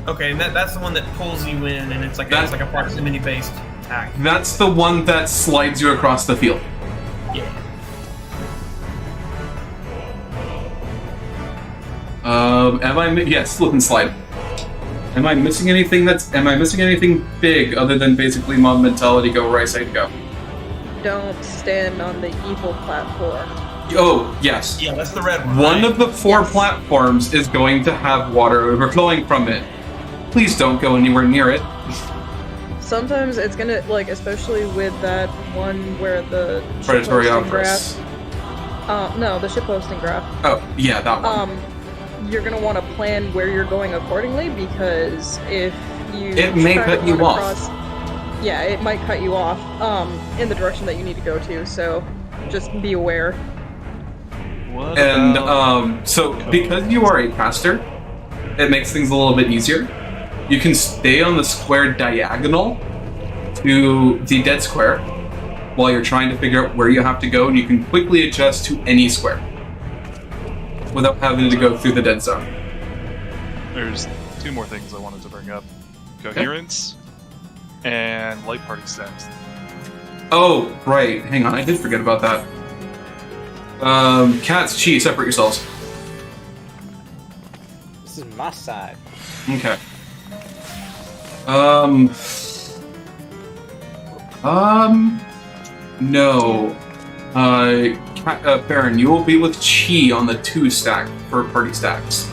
Speaker 7: Okay, and that's the one that pulls you in, and it's like a proximity-based attack.
Speaker 1: That's the one that slides you across the field.
Speaker 7: Yeah.
Speaker 1: Yes, slip and slide. Am I missing anything big other than basically mob mentality, go where I say to go?
Speaker 2: Don't stand on the evil platform.
Speaker 1: Oh, yes.
Speaker 7: Yeah, that's the red one.
Speaker 1: One
Speaker 7: right?
Speaker 1: of the 4
Speaker 2: Yes.
Speaker 1: platforms is going to have water overflowing from it. Please don't go anywhere near it.
Speaker 2: Sometimes it's gonna, like, especially with that one where the
Speaker 1: Predatory
Speaker 2: shitposting
Speaker 1: outbursts.
Speaker 2: graph. No, the shitposting graph.
Speaker 1: Oh, yeah, that one.
Speaker 2: You're gonna want to plan where you're going accordingly, because if you
Speaker 1: It may
Speaker 2: try to
Speaker 1: cut you
Speaker 2: run
Speaker 1: off.
Speaker 2: across- yeah, it might cut you off in the direction that you need to go to. So just be aware.
Speaker 3: What
Speaker 1: And
Speaker 3: about...
Speaker 1: so because you are a caster, it makes things a little bit easier. You can stay on the square diagonal to the dead square while you're trying to figure out where you have to go, and you can quickly adjust to any square without having to go through the dead zone.
Speaker 3: There's 2 more things I wanted to bring up. Coherence and light party steps.
Speaker 1: Oh, right. Hang on, I did forget about that. Cats, Chi, separate yourselves.
Speaker 6: This is my side.
Speaker 1: Okay. No. Baron, you will be with Chi on the 2 stack for party stacks.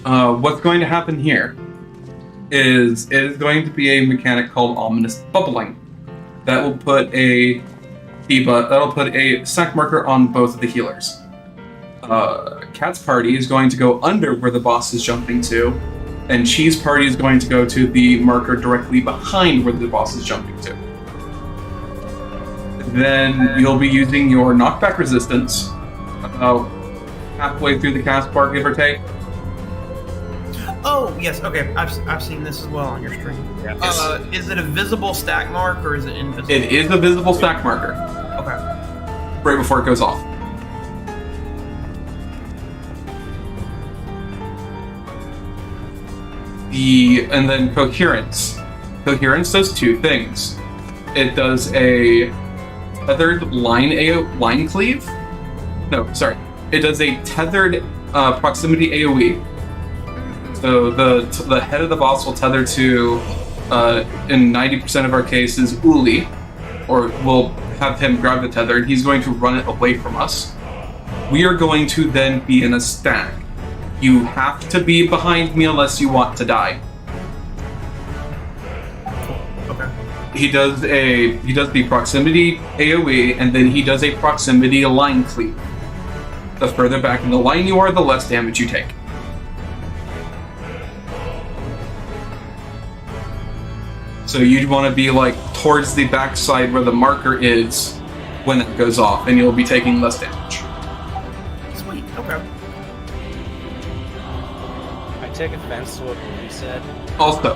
Speaker 1: What's going to happen here is it is going to be a mechanic called Ominous Bubbling. That will put a stack marker on both of the healers. Cat's party is going to go under where the boss is jumping to, and Chi's party is going to go to the marker directly behind where the boss is jumping to. Then you'll be using your knockback resistance about halfway through the cast bar, give or take.
Speaker 7: Oh, yes, okay. I've seen this as well on your stream.
Speaker 1: Yes.
Speaker 7: Is it a visible stack mark or is it invisible?
Speaker 1: It is a visible stack marker.
Speaker 7: Okay.
Speaker 1: Right before it goes off. And then coherence. Coherence does 2 things. It does a tethered line cleave. No, sorry. It does a tethered proximity AoE. So the head of the boss will tether to, in 90% of our cases, Uli, or we'll have him grab the tether, and he's going to run it away from us. We are going to then be in a stack. You have to be behind me unless you want to die.
Speaker 7: Okay.
Speaker 1: He does the proximity AoE, and then he does a proximity line cleave. The further back in the line you are, the less damage you take. So you'd want to be like towards the backside where the marker is when it goes off, and you'll be taking less damage.
Speaker 7: Sweet. Okay.
Speaker 6: I take offense to what Ruby said.
Speaker 1: Also,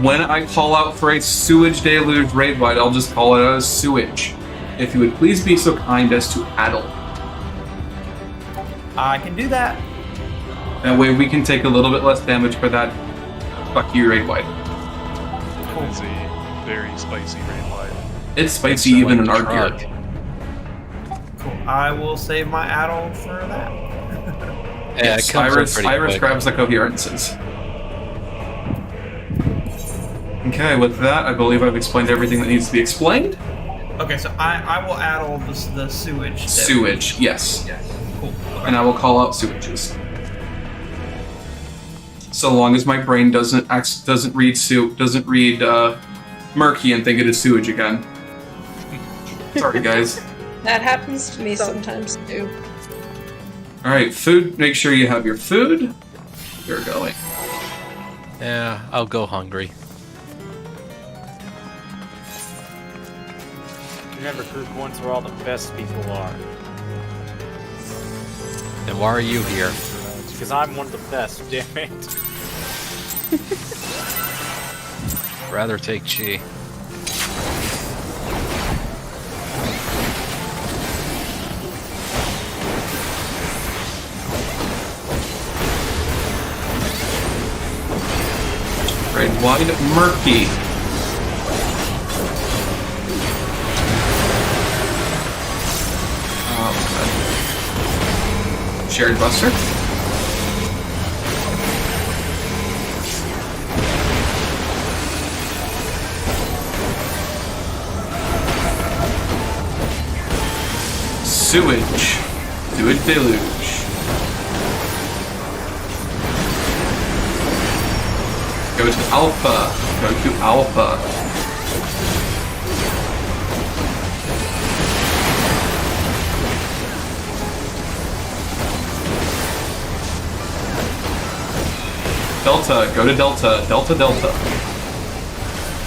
Speaker 1: when I call out for a sewage deluge raid wide, I'll just call it a sewage. If you would please be so kind as to addle.
Speaker 7: I can do that.
Speaker 1: That way we can take a little bit less damage for that fuck you raid wide.
Speaker 3: It's a very spicy raid wide.
Speaker 1: It's spicy even in our
Speaker 3: Prog.
Speaker 1: gear.
Speaker 7: Cool. I will save my addle for that.
Speaker 4: Yeah, it comes up pretty
Speaker 1: Iris
Speaker 4: quick.
Speaker 1: grabs the coherences. Okay, with that, I believe I've explained everything that needs to be explained.
Speaker 7: Okay, so I will addle the sewage.
Speaker 1: Sewage, yes.
Speaker 7: Cool. Okay.
Speaker 1: And I will call out sewages. So long as my brain doesn't read murky and think it is sewage again. Sorry, guys.
Speaker 5: That happens to me sometimes too.
Speaker 1: All right, food. Make sure you have your food. You're going.
Speaker 4: Yeah, I'll go hungry.
Speaker 6: Remember, group one's where all the best people are.
Speaker 4: And why are you here?
Speaker 6: Because I'm one of the best, damn it.
Speaker 4: Rather take Chi.
Speaker 1: Red, wide, murky. Shared Buster. Sewage. Sewage deluge. Go to Alpha. Go to Alpha. Delta, go to Delta, Delta, Delta.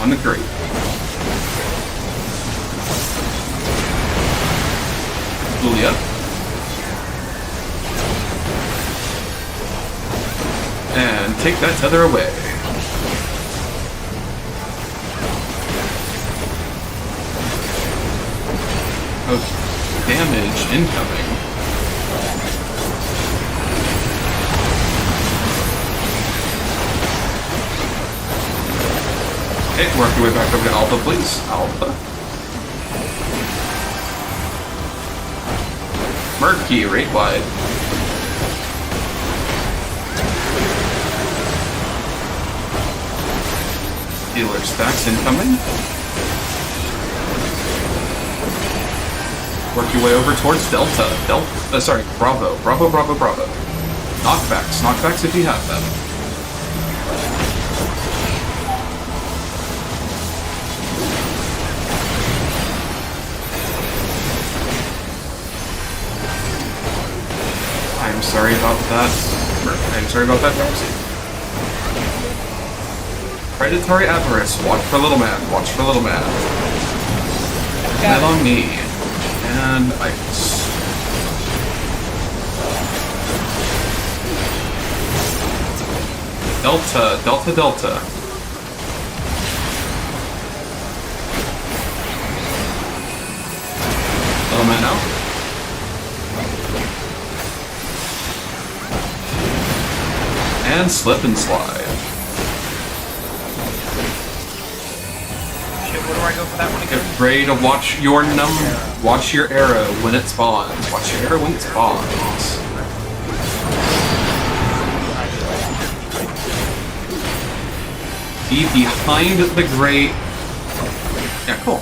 Speaker 1: On the grate. Julia. And take that tether away. Oh, damage incoming. Okay, work your way back over to Alpha, please. Alpha. Murky, rate wide. Healer stacks incoming. Work your way over towards Delta. Sorry, Bravo. Bravo, Bravo, Bravo. Knockbacks. Knockbacks if you have them. I'm sorry about that. I'm sorry about that, Darcy. Predatory avarice. Watch for little man. Watch for little man. Head on me. And ice. Delta, Delta, Delta. Little man out. And slip and slide.
Speaker 7: Shit, where do I go for that one again?
Speaker 1: Get ready to watch your watch your arrow when it spawns. Watch your arrow when it spawns. Be behind the grate. Yeah, cool.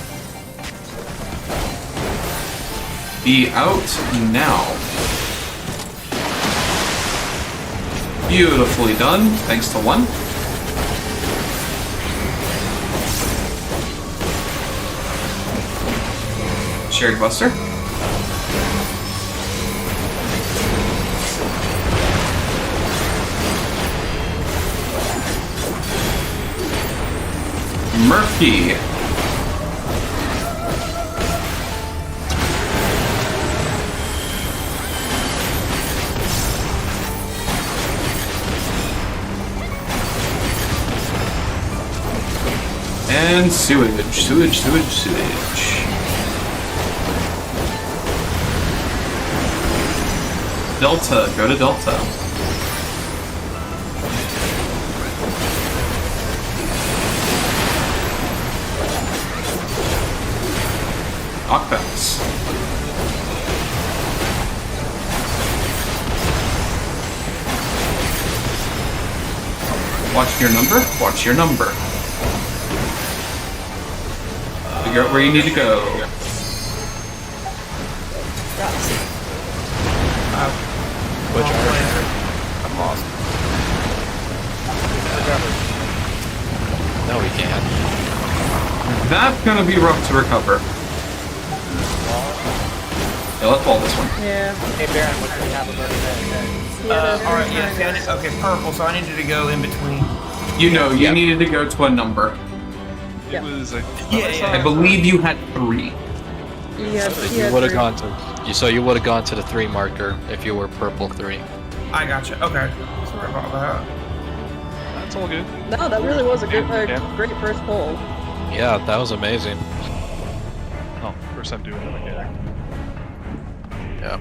Speaker 1: Be out now. Beautifully done, thanks to one. Shared Buster. Murphy. And sewage, sewage, sewage, sewage. Delta, go to Delta. Knockbacks. Watch your number, watch your number. Figure out where you need to go.
Speaker 4: Which
Speaker 7: I'm lost.
Speaker 4: No, we can't.
Speaker 1: That's gonna be rough to recover. Yeah, let's ball this one.
Speaker 2: Yeah.
Speaker 6: Hey Baron, what do we have about that?
Speaker 7: Alright, yeah, see, okay, purple, so I needed to go in between.
Speaker 1: You know, you needed to go to a number.
Speaker 3: It
Speaker 2: Yeah.
Speaker 3: was
Speaker 1: I believe you had 3.
Speaker 4: You would have gone to. So you would have gone to the 3 marker if you were purple 3.
Speaker 7: I gotcha, okay. Sorry about that.
Speaker 3: That's all good.
Speaker 2: No, that really was a good,
Speaker 3: Yeah.
Speaker 2: great first pull.
Speaker 4: Yeah, that was amazing.
Speaker 3: Oh, first time doing it again.
Speaker 4: Yeah.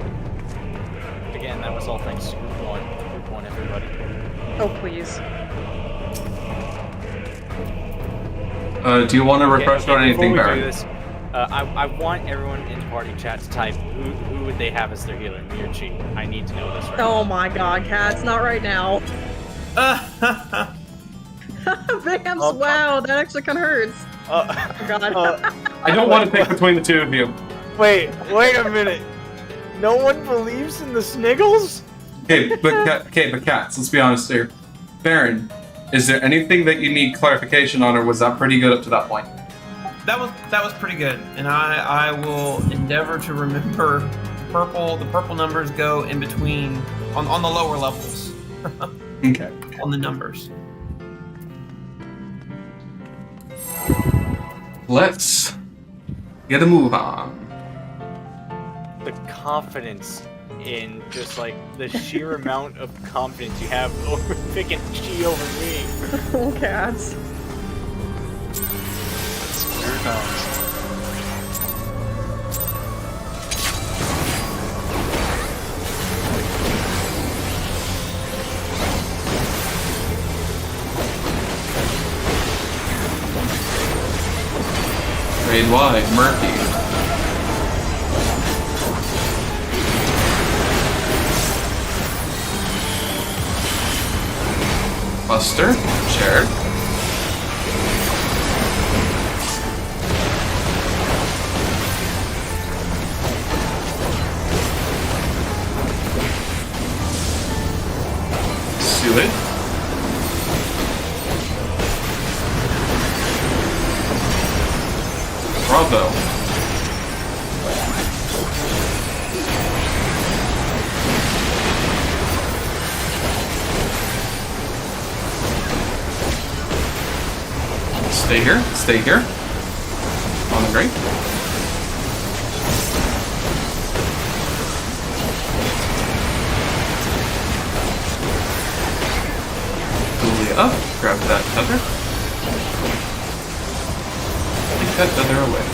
Speaker 6: Again, that was all thanks to Group 1. Group 1, everybody.
Speaker 2: Oh, please.
Speaker 1: Do you want to refresh on anything,
Speaker 6: before we do
Speaker 1: Baron?
Speaker 6: this, I want everyone in party chat to type who would they have as their healer, me or Chi. I need to know this right
Speaker 2: Oh my god, Cats, not right now. Vamps, wow, that actually kind of hurts.
Speaker 6: now.
Speaker 2: Oh god.
Speaker 1: I don't want to pick between the two of you.
Speaker 6: Wait a minute. No one believes in the Sniggles?
Speaker 1: Okay, but cats. Let's be honest here. Baron, is there anything that you need clarification on, or was that pretty good up to that point?
Speaker 7: That was pretty good, and I will endeavor to remember the purple numbers go in between on the lower levels.
Speaker 1: Okay.
Speaker 7: On the numbers.
Speaker 1: Let's get a move on.
Speaker 6: The confidence in just like the sheer amount of confidence you have over picking Chi over me.
Speaker 2: Oh, Cats.
Speaker 3: Here it comes.
Speaker 1: Grade wide, Murphy. Buster, shared. Bravo. Stay here. Stay here. On the right. Julia up. Grab that tether. Take that tether away.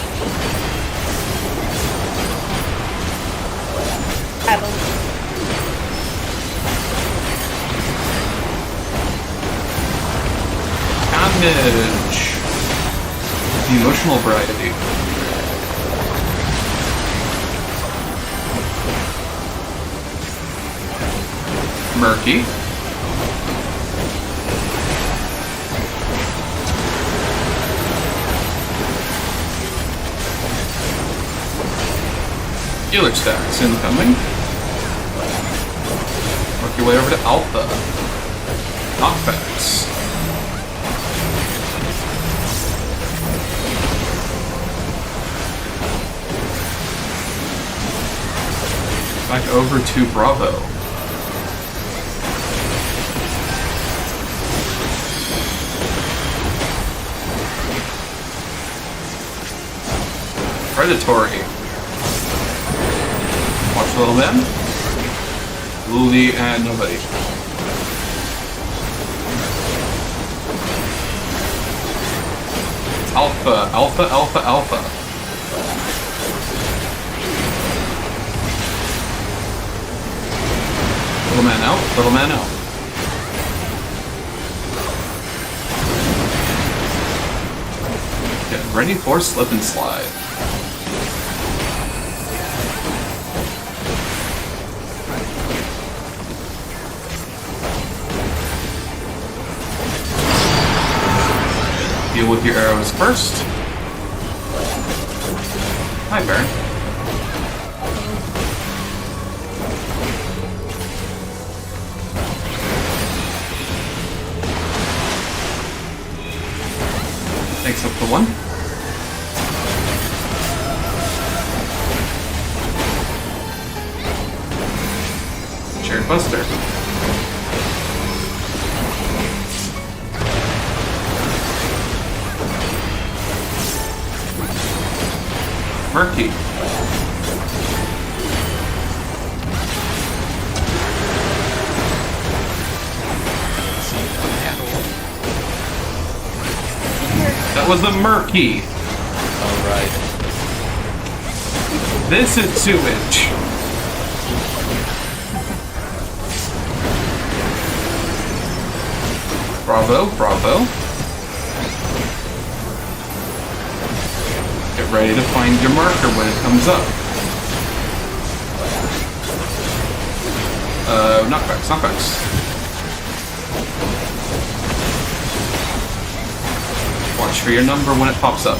Speaker 1: Damage. The emotional variety. Murky. Healer stacks incoming. Work your way over to Alpha. Knockbacks. Back over to Bravo. Predatory. Watch little man. Luli and nobody. Alpha, Alpha, Alpha, Alpha. Little man out, little man out. Get ready for slip and slide. Deal with your arrows first. Hi, Baron. Takes up to 1. Shared Buster. Murky. That was the Murky.
Speaker 4: Alright.
Speaker 1: This is sewage. Bravo, bravo. Get ready to find your marker when it comes up. Knockbacks, knockbacks. Watch for your number when it pops up.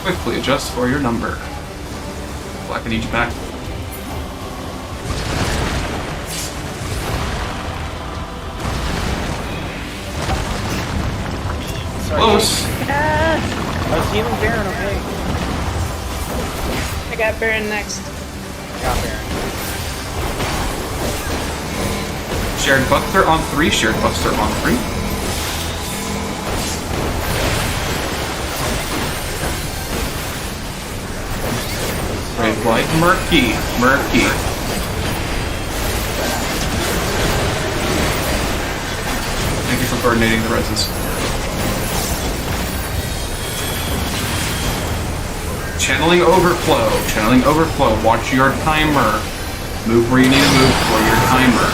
Speaker 1: Quickly adjust for your number. Black, I need you back. Close.
Speaker 6: I was healing Baron, okay.
Speaker 5: I got Baron next.
Speaker 6: Got Baron.
Speaker 1: Shared Buster on 3, Shared Buster on 3. Brave Light, Murky, Murky. Thank you for coordinating the reses. Channeling overflow, channeling overflow. Watch your timer. Move where you need to move for your timer.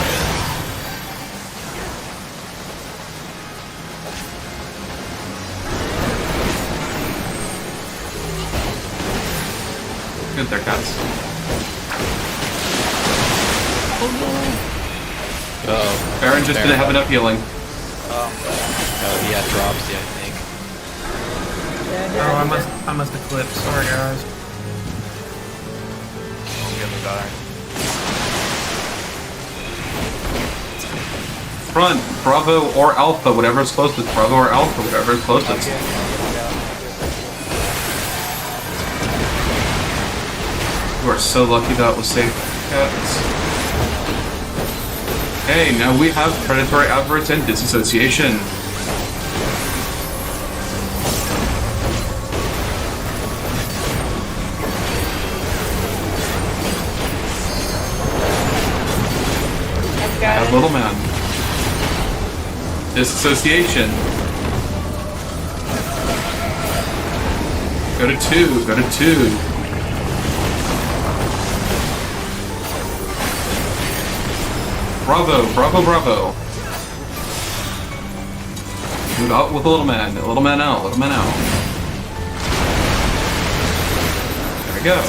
Speaker 1: Good there, cats.
Speaker 4: Uh-oh.
Speaker 1: Baron just didn't have enough healing.
Speaker 4: Oh, he had drops, yeah, I think.
Speaker 7: Oh, I must have clipped. Sorry, guys.
Speaker 3: I'm gonna die.
Speaker 1: front, Bravo or Alpha, whatever is closest. Bravo or Alpha, whatever is closest. You are so lucky that was safe, cats. Okay, now we have predatory avarice and disassociation. Have little man. Disassociation. Go to 2, go to 2. Bravo, bravo, bravo. Move out with a little man. Little man out, little man out. There we go.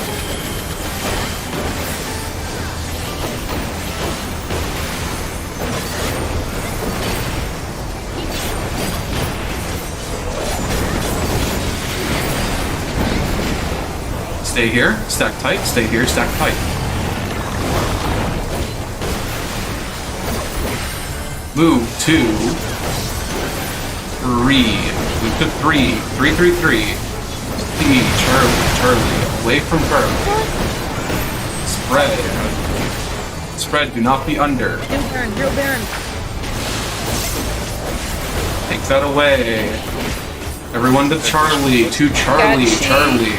Speaker 1: Stay here, stack tight, stay here, stack tight. Move to 3. Move to 3. 3, 3, 3. See, Charlie. Away from Charlie. Spread. Spread, do not be under.
Speaker 2: Baron, real Baron.
Speaker 1: Take that away. Everyone to Charlie. To Charlie. Charlie.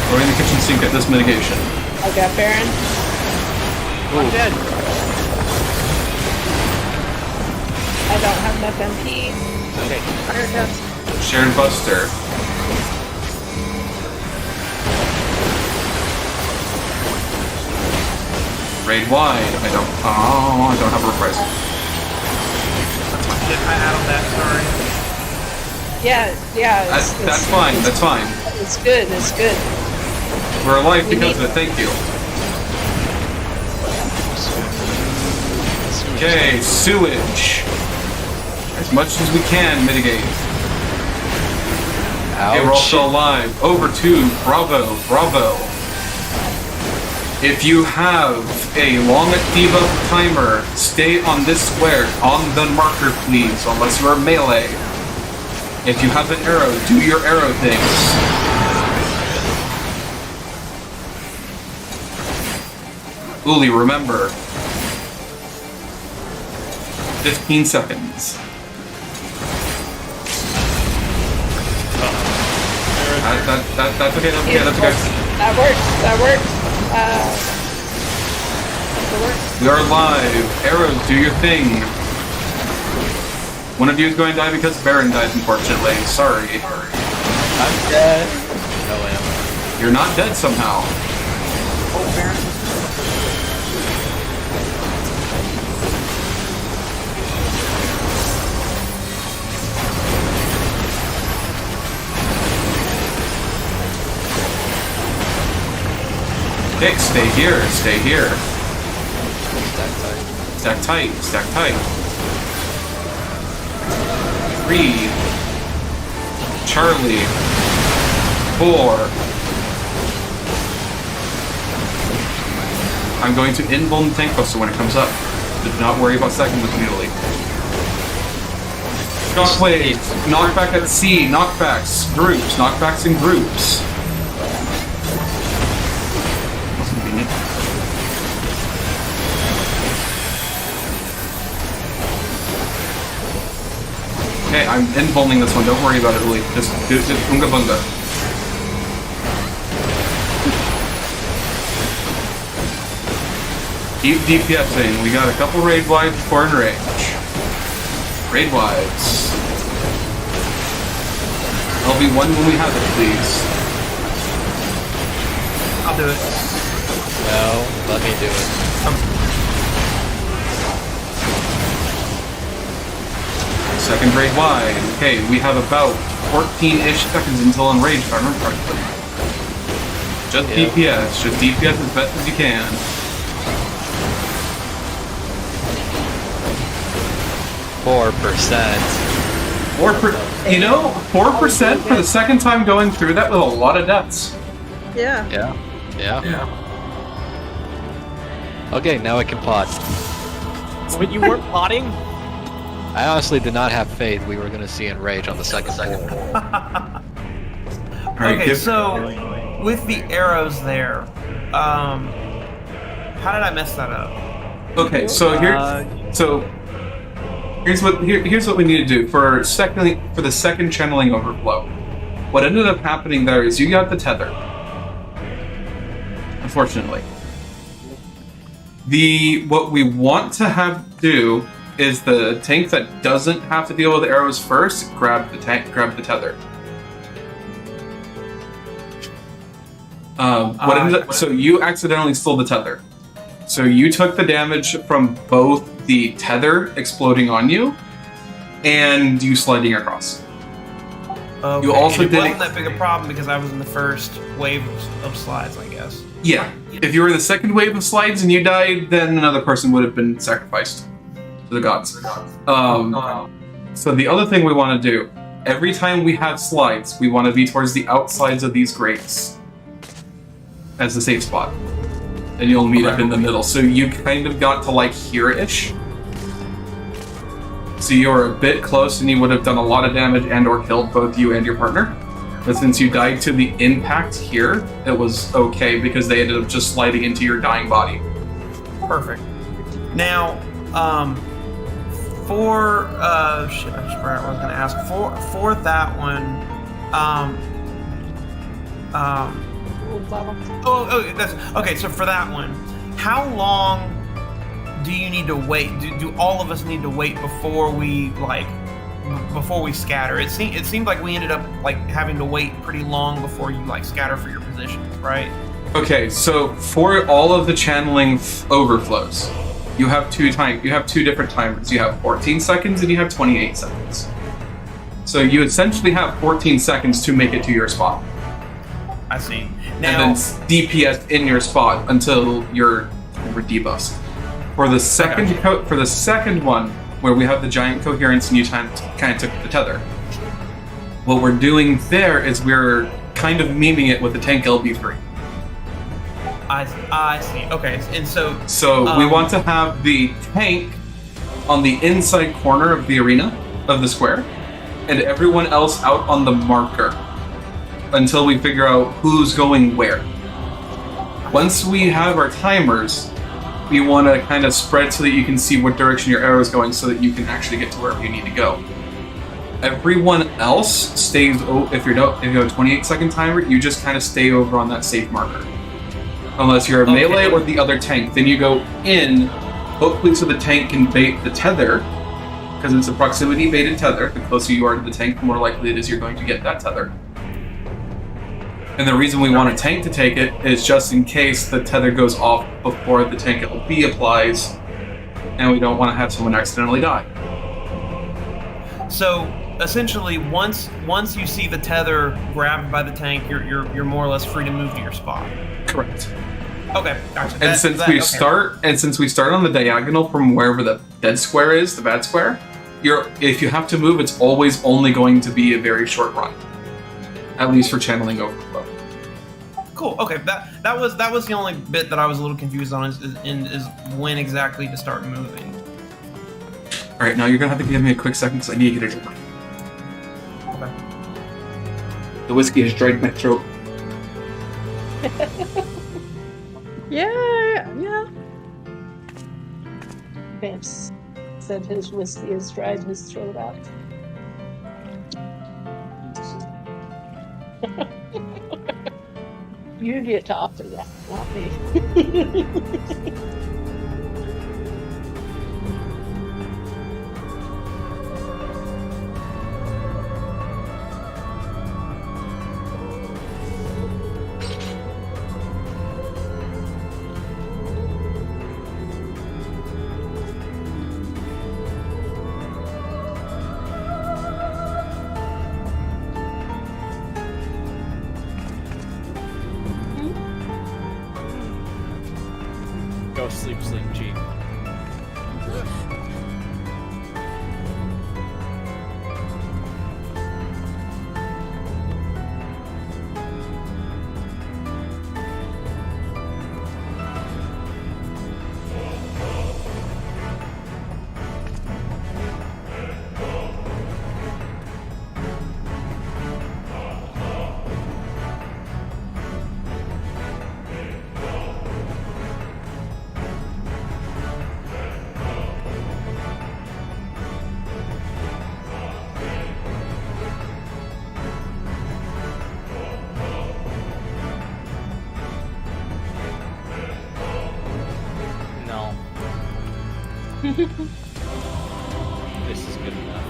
Speaker 1: Go in the kitchen sink at this mitigation.
Speaker 5: I got Baron.
Speaker 6: I'm dead.
Speaker 5: I don't have enough MP.
Speaker 6: Okay.
Speaker 2: Iron Cats.
Speaker 1: Sharon Buster. Raid wide. I don't have a reprisal.
Speaker 7: Did I add on that? Sorry.
Speaker 5: Yeah.
Speaker 1: That's fine. That's fine.
Speaker 5: It's good. It's good.
Speaker 1: We're alive because of it. Thank you. Okay, sewage. As much as we can mitigate. Okay, we're also alive. Over to Bravo. Bravo. If you have a long debuff timer, stay on this square, on the marker please, unless you're melee. If you have an arrow, do your arrow things. Uli, remember. 15 seconds. That's okay, that's okay, that's okay.
Speaker 5: That works.
Speaker 1: We are live. Arrows, do your thing. One of you is going to die because Baron died, unfortunately. Sorry.
Speaker 4: I'm dead. No, I am.
Speaker 1: You're not dead somehow.
Speaker 6: Oh, Baron.
Speaker 1: Okay, stay here, stay here.
Speaker 4: Stack tight.
Speaker 1: Stack tight, stack tight. 3. Charlie. 4. I'm going to invuln tank buster when it comes up. Do not worry about stacking this immediately. Shockwave, knockback at C, knockbacks, groups, knockbacks in groups. That's convenient. Okay, I'm invulning this one, don't worry about it really. Just bunga bunga. Keep DPSing. We got a couple raid wides before in range. Raid wides. LV1 when we have it, please.
Speaker 7: I'll do it.
Speaker 4: No, let me do it.
Speaker 1: Second raid wide. Okay, we have about 14-ish seconds until enrage, if I remember correctly. Just DPS. Just DPS as best as you can.
Speaker 4: 4%.
Speaker 1: 4% for the second time going through that with a lot of deaths.
Speaker 2: Yeah.
Speaker 4: Yeah.
Speaker 1: Yeah.
Speaker 4: Okay, now I can pot.
Speaker 6: But you weren't potting?
Speaker 4: I honestly did not have faith we were going to see Enrage on the second floor.
Speaker 1: All right,
Speaker 7: Okay, so with the arrows there, how did I mess that up?
Speaker 1: Okay, so here's what we need to do for the second channeling overflow. What ended up happening there is you got the tether. Unfortunately, what we want to have do is the tank that doesn't have to deal with arrows first grab the tether. So you accidentally stole the tether. So you took the damage from both the tether exploding on you and you sliding across.
Speaker 7: Okay.
Speaker 1: You also
Speaker 7: and it
Speaker 1: did
Speaker 7: wasn't that big a problem because I was in the first wave of slides, I guess.
Speaker 1: Yeah. If you were in the second wave of slides and you died, then another person would have been sacrificed to the gods. So the other thing we want to do, every time we have slides, we want to be towards the outsides of these grates as the safe spot. And you'll meet up in the middle. So you kind of got to like here-ish. So you're a bit close and you would have done a lot of damage and or killed both you and your partner. But since you died to the impact here, it was okay because they ended up just sliding into your dying body.
Speaker 7: Perfect. Now, for shit, I just forgot what I was gonna ask. For that one, that's okay. So for that one, how long do you need to wait? Do all of us need to wait before we scatter? It seemed like we ended up like having to wait pretty long before you like scatter for your positions, right?
Speaker 1: Okay, so for all of the channeling overflows, you have two different timers. You have 14 seconds and you have 28 seconds. So you essentially have 14 seconds to make it to your spot.
Speaker 7: I see. Now,
Speaker 1: and then DPS in your spot until you're debuffed. For the second one, where we have the giant coherence and you kind of took the tether, what we're doing there is we're kind of memeing it with the tank LB3.
Speaker 7: I see. Okay, and so
Speaker 1: we want to have the tank on the inside corner of the arena of the square, and everyone else out on the marker until we figure out who's going where. Once we have our timers, we want to kind of spread so that you can see what direction your arrow is going so that you can actually get to wherever you need to go. Everyone else stays, if you have a 28 second timer, you just kind of stay over on that safe marker. Unless you're a melee or the other tank, then you go in, hopefully so the tank can bait the tether, because it's a proximity baited tether. The closer you are to the tank, the more likely it is you're going to get that tether. And the reason we want a tank to take it is just in case the tether goes off before the tank LB applies, and we don't want to have someone accidentally die.
Speaker 7: So essentially, once you see the tether grabbed by the tank, you're more or less free to move to your spot.
Speaker 1: Correct.
Speaker 7: Okay, gotcha.
Speaker 1: And since we start on the diagonal from wherever the dead square is, the bad square, if you have to move, it's always only going to be a very short run. At least for channeling overflow.
Speaker 7: Cool. Okay, that was the only bit that I was a little confused on is when exactly to start moving.
Speaker 1: All right, now you're gonna have to give me a quick second because I need to get a drink.
Speaker 7: Okay.
Speaker 1: The whiskey has dried my throat.
Speaker 2: Yeah.
Speaker 5: Vance said his whiskey has dried his throat out. You get to offer that, not me.
Speaker 6: Go sleep, G. This is good enough.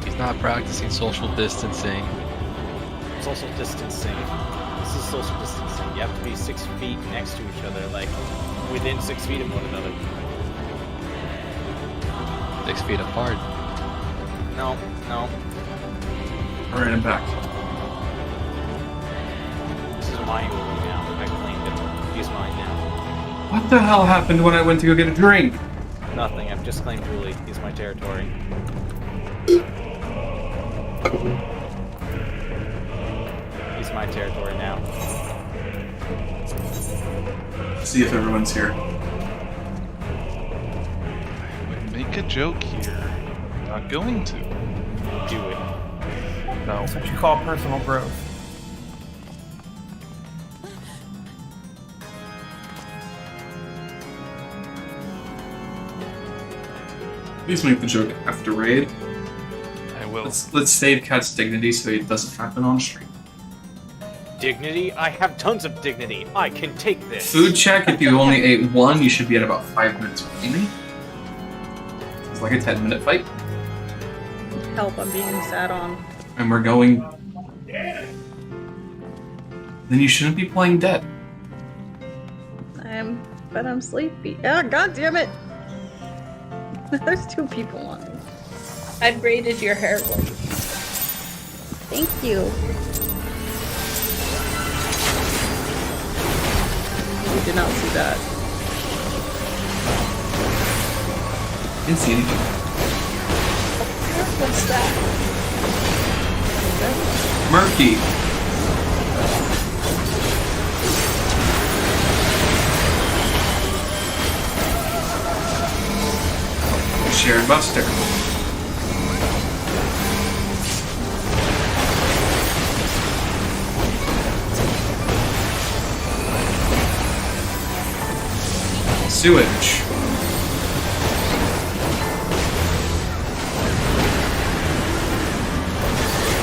Speaker 4: He's not practicing social distancing.
Speaker 6: Social distancing. This is social distancing. You have to be 6 feet next to each other, like within 6 feet of one another.
Speaker 4: 6 feet apart.
Speaker 6: No, no.
Speaker 1: Alright, I'm back.
Speaker 6: This is mine now. I claimed it. He's mine now.
Speaker 1: What the hell happened when I went to go get a drink?
Speaker 6: Nothing. I've just claimed Julie. He's my territory. He's my territory now.
Speaker 1: See if everyone's here.
Speaker 3: I would make a joke here. I'm not going to.
Speaker 6: Do it.
Speaker 3: No.
Speaker 7: That's what you call personal growth.
Speaker 1: Please make the joke after raid.
Speaker 3: I will.
Speaker 1: Let's save Cat's dignity so it doesn't happen on stream.
Speaker 6: Dignity? I have tons of dignity. I can take this.
Speaker 1: Food check, if you only ate one, you should be at about 5 minutes remaining. It's like a 10-minute fight.
Speaker 2: Help, I'm being sat on.
Speaker 1: And we're going... Then you shouldn't be playing dead.
Speaker 2: But I'm sleepy. Ah, god damn it! There's 2 people on me.
Speaker 5: I braided your hair.
Speaker 2: Thank you. We did not see that.
Speaker 1: Didn't see anything.
Speaker 5: What's that?
Speaker 1: Murky. Shared Buster. Sewage.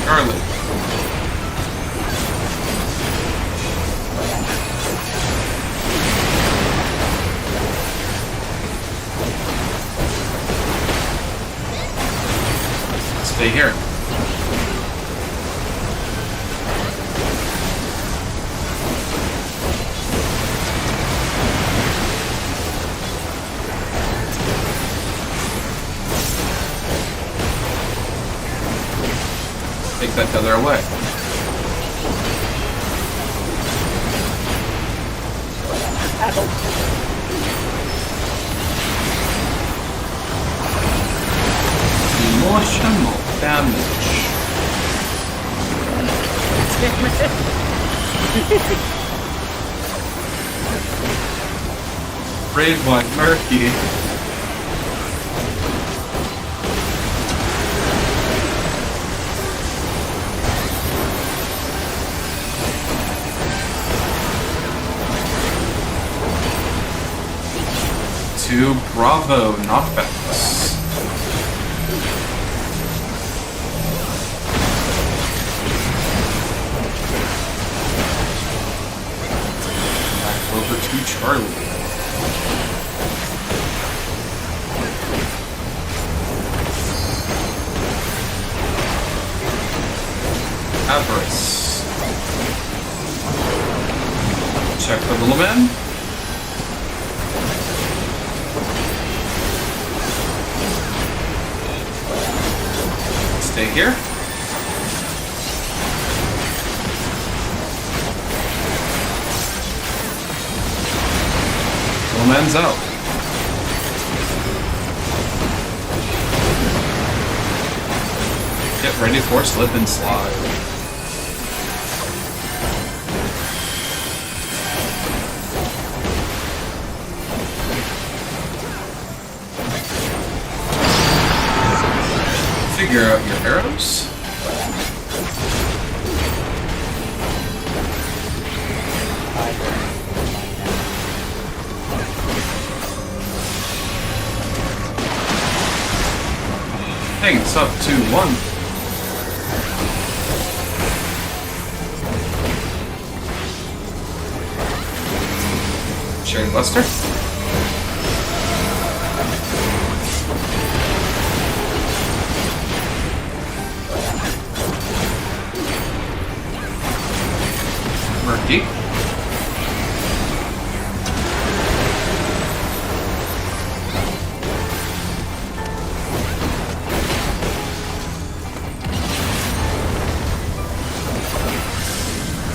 Speaker 1: Garlic. Stay here. Take that the other way. Emotional damage. Brave one, Murky. To Bravo knockbacks. Back over to Charlie. Avarice. Check the little man. Stay here. Little man's out. Get ready for slip and slide. Figure out your arrows. Thanks up to 1. Sharing Buster. Murky.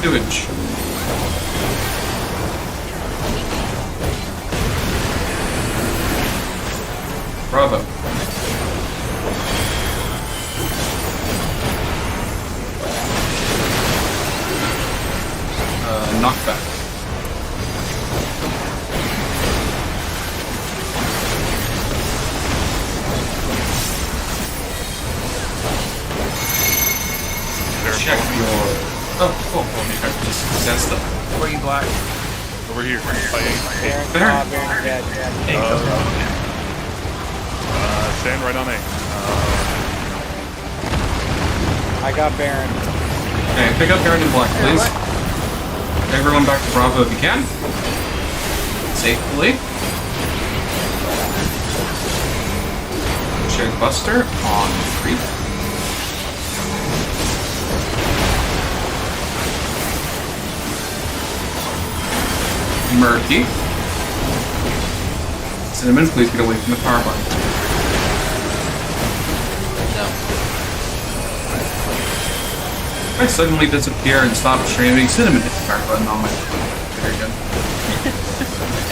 Speaker 1: Sewage. Bravo. Knockback. Check your... Oh, cool. Well, maybe I can just stand still.
Speaker 7: Where are you, Black?
Speaker 3: Over here.
Speaker 6: Baron, Baron,
Speaker 3: Stand right on A.
Speaker 6: I got Baron.
Speaker 1: Okay, pick up Baron and Black, please. Everyone back to Bravo if you can. Safely. Shared Buster on 3. Murky. Cinnamon, please get away from the power button.
Speaker 4: No.
Speaker 1: I suddenly disappear and stop streaming. Cinnamon hit the power button on my... Very good.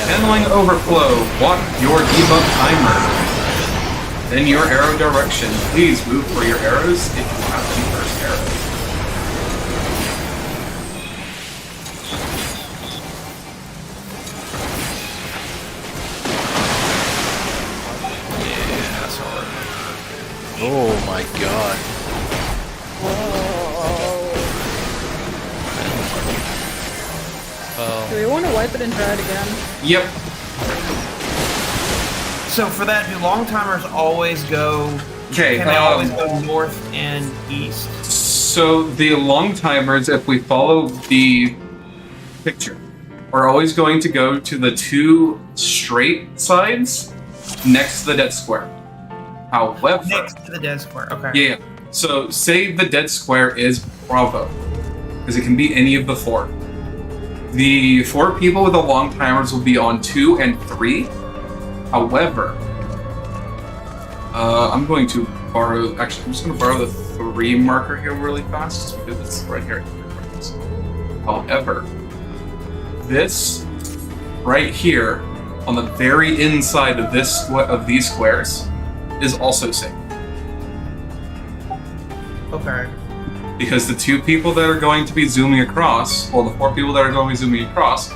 Speaker 1: Handling overflow. Walk your debuff timer. Then your arrow direction. Please move for your arrows if you have the first arrow.
Speaker 4: Oh my god.
Speaker 2: Do we want to wipe it and try it again?
Speaker 1: Yep.
Speaker 7: So for that, do long timers always go?
Speaker 1: Okay.
Speaker 7: Can they always go north and east?
Speaker 1: So the long timers, if we follow the picture, are always going to go to the 2 straight sides next to the dead square. However,
Speaker 7: Next to the dead square. Okay.
Speaker 1: yeah. So say the dead square is Bravo, because it can be any of the 4. The 4 people with the long timers will be on 2 and 3. However, I'm going to borrow. Actually, I'm just going to borrow the 3 marker here really fast, just because it's right here. However, this right here on the very inside of these squares is also safe.
Speaker 7: Okay.
Speaker 1: Because the 2 people that are going to be zooming across, well, the 4 people that are going to be zooming across,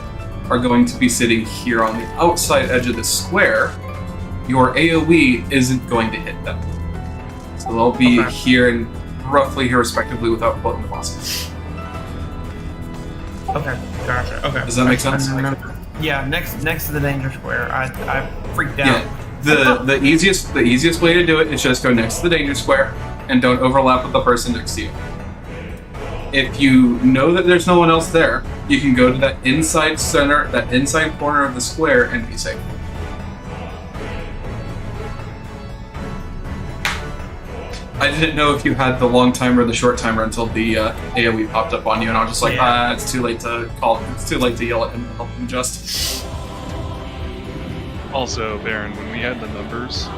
Speaker 1: are going to be sitting here on the outside edge of the square. Your AoE isn't going to hit them. So they'll be here and roughly here respectively without pulling the bosses.
Speaker 7: Okay. Gotcha. Okay.
Speaker 1: Does that make sense?
Speaker 7: Yeah. Next to the danger square. I freaked out.
Speaker 1: Yeah. The easiest way to do it is just go next to the danger square and don't overlap with the person next to you. If you know that there's no one else there, you can go to that inside center, that inside corner of the square and be safe. I didn't know if you had the long timer or the short timer until the AoE popped up on you, and I was just like, it's too late to call. It's too late to yell at him and help him adjust.
Speaker 3: Also, Baron, when we had the numbers,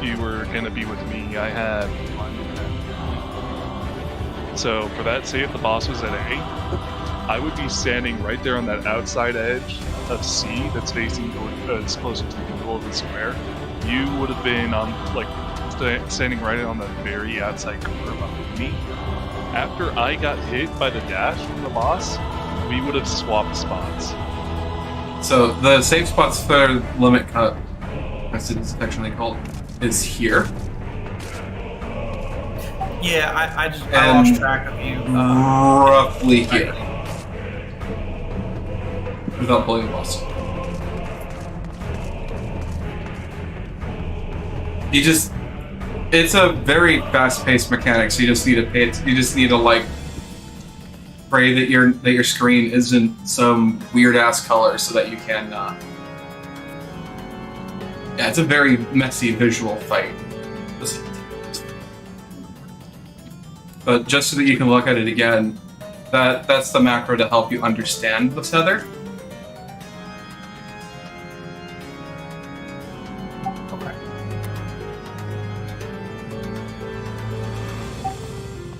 Speaker 3: you were gonna be with me. I had 1. So for that, say if the boss was at A, I would be standing right there on that outside edge of C that's facing that's closer to the middle of the square. You would have been on standing right on the very outside corner behind me. After I got hit by the dash from the boss, we would have swapped spots.
Speaker 1: So the safe spots for limit cut, as it's actually called, is here.
Speaker 7: Yeah, I lost track of you.
Speaker 1: Roughly here. Without pulling the boss. It's a very fast-paced mechanic, so you just need to pray that your screen isn't some weird ass color so that you can. Yeah, it's a very messy visual fight. But just so that you can look at it again, that's the macro to help you understand the tether.
Speaker 7: Okay.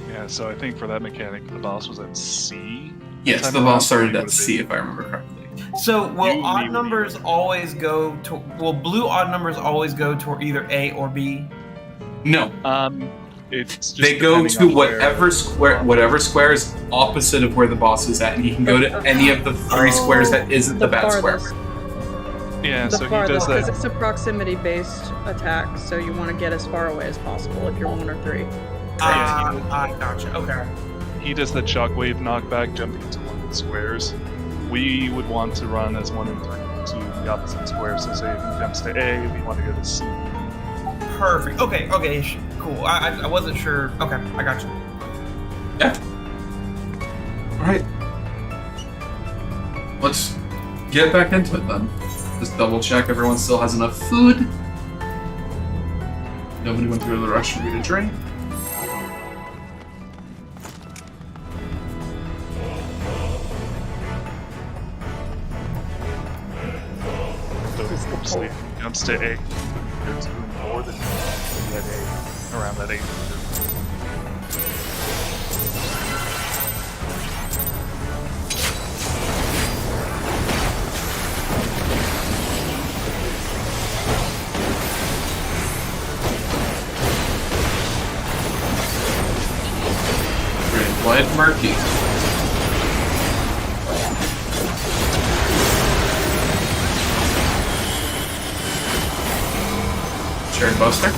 Speaker 3: Yeah, so I think for that mechanic, the boss was at C.
Speaker 1: Yes, the boss started at C, if I remember correctly.
Speaker 7: So will
Speaker 3: You
Speaker 7: odd
Speaker 3: knew
Speaker 7: numbers always go to? Will blue odd numbers always go to either A or B?
Speaker 1: No,
Speaker 3: It's just
Speaker 1: they go
Speaker 3: depending
Speaker 1: to
Speaker 3: on
Speaker 1: whatever square is opposite of where the boss is at, and he can go to any of the three squares that isn't the bad square.
Speaker 2: farthest.
Speaker 3: Yeah,
Speaker 2: The
Speaker 3: so he
Speaker 2: farthest,
Speaker 3: does
Speaker 2: because
Speaker 3: that.
Speaker 2: it's a proximity-based attack, so you want to get as far away as possible if you're 1 or 3.
Speaker 7: I gotcha. Okay.
Speaker 3: He does the shockwave knockback, jumping to one of the squares. We would want to run as 1 and 3 to the opposite square. So say if he jumps to A, we want to go to C.
Speaker 7: Perfect. Okay. Cool. I wasn't sure. Okay, I got you.
Speaker 1: Yeah. All right. Let's get back into it then. Just double check everyone still has enough food. Nobody went through the rush for me to drink.
Speaker 3: So if he jumps to A, there's more than that A, around that 800.
Speaker 1: Red Murky. Shared Buster.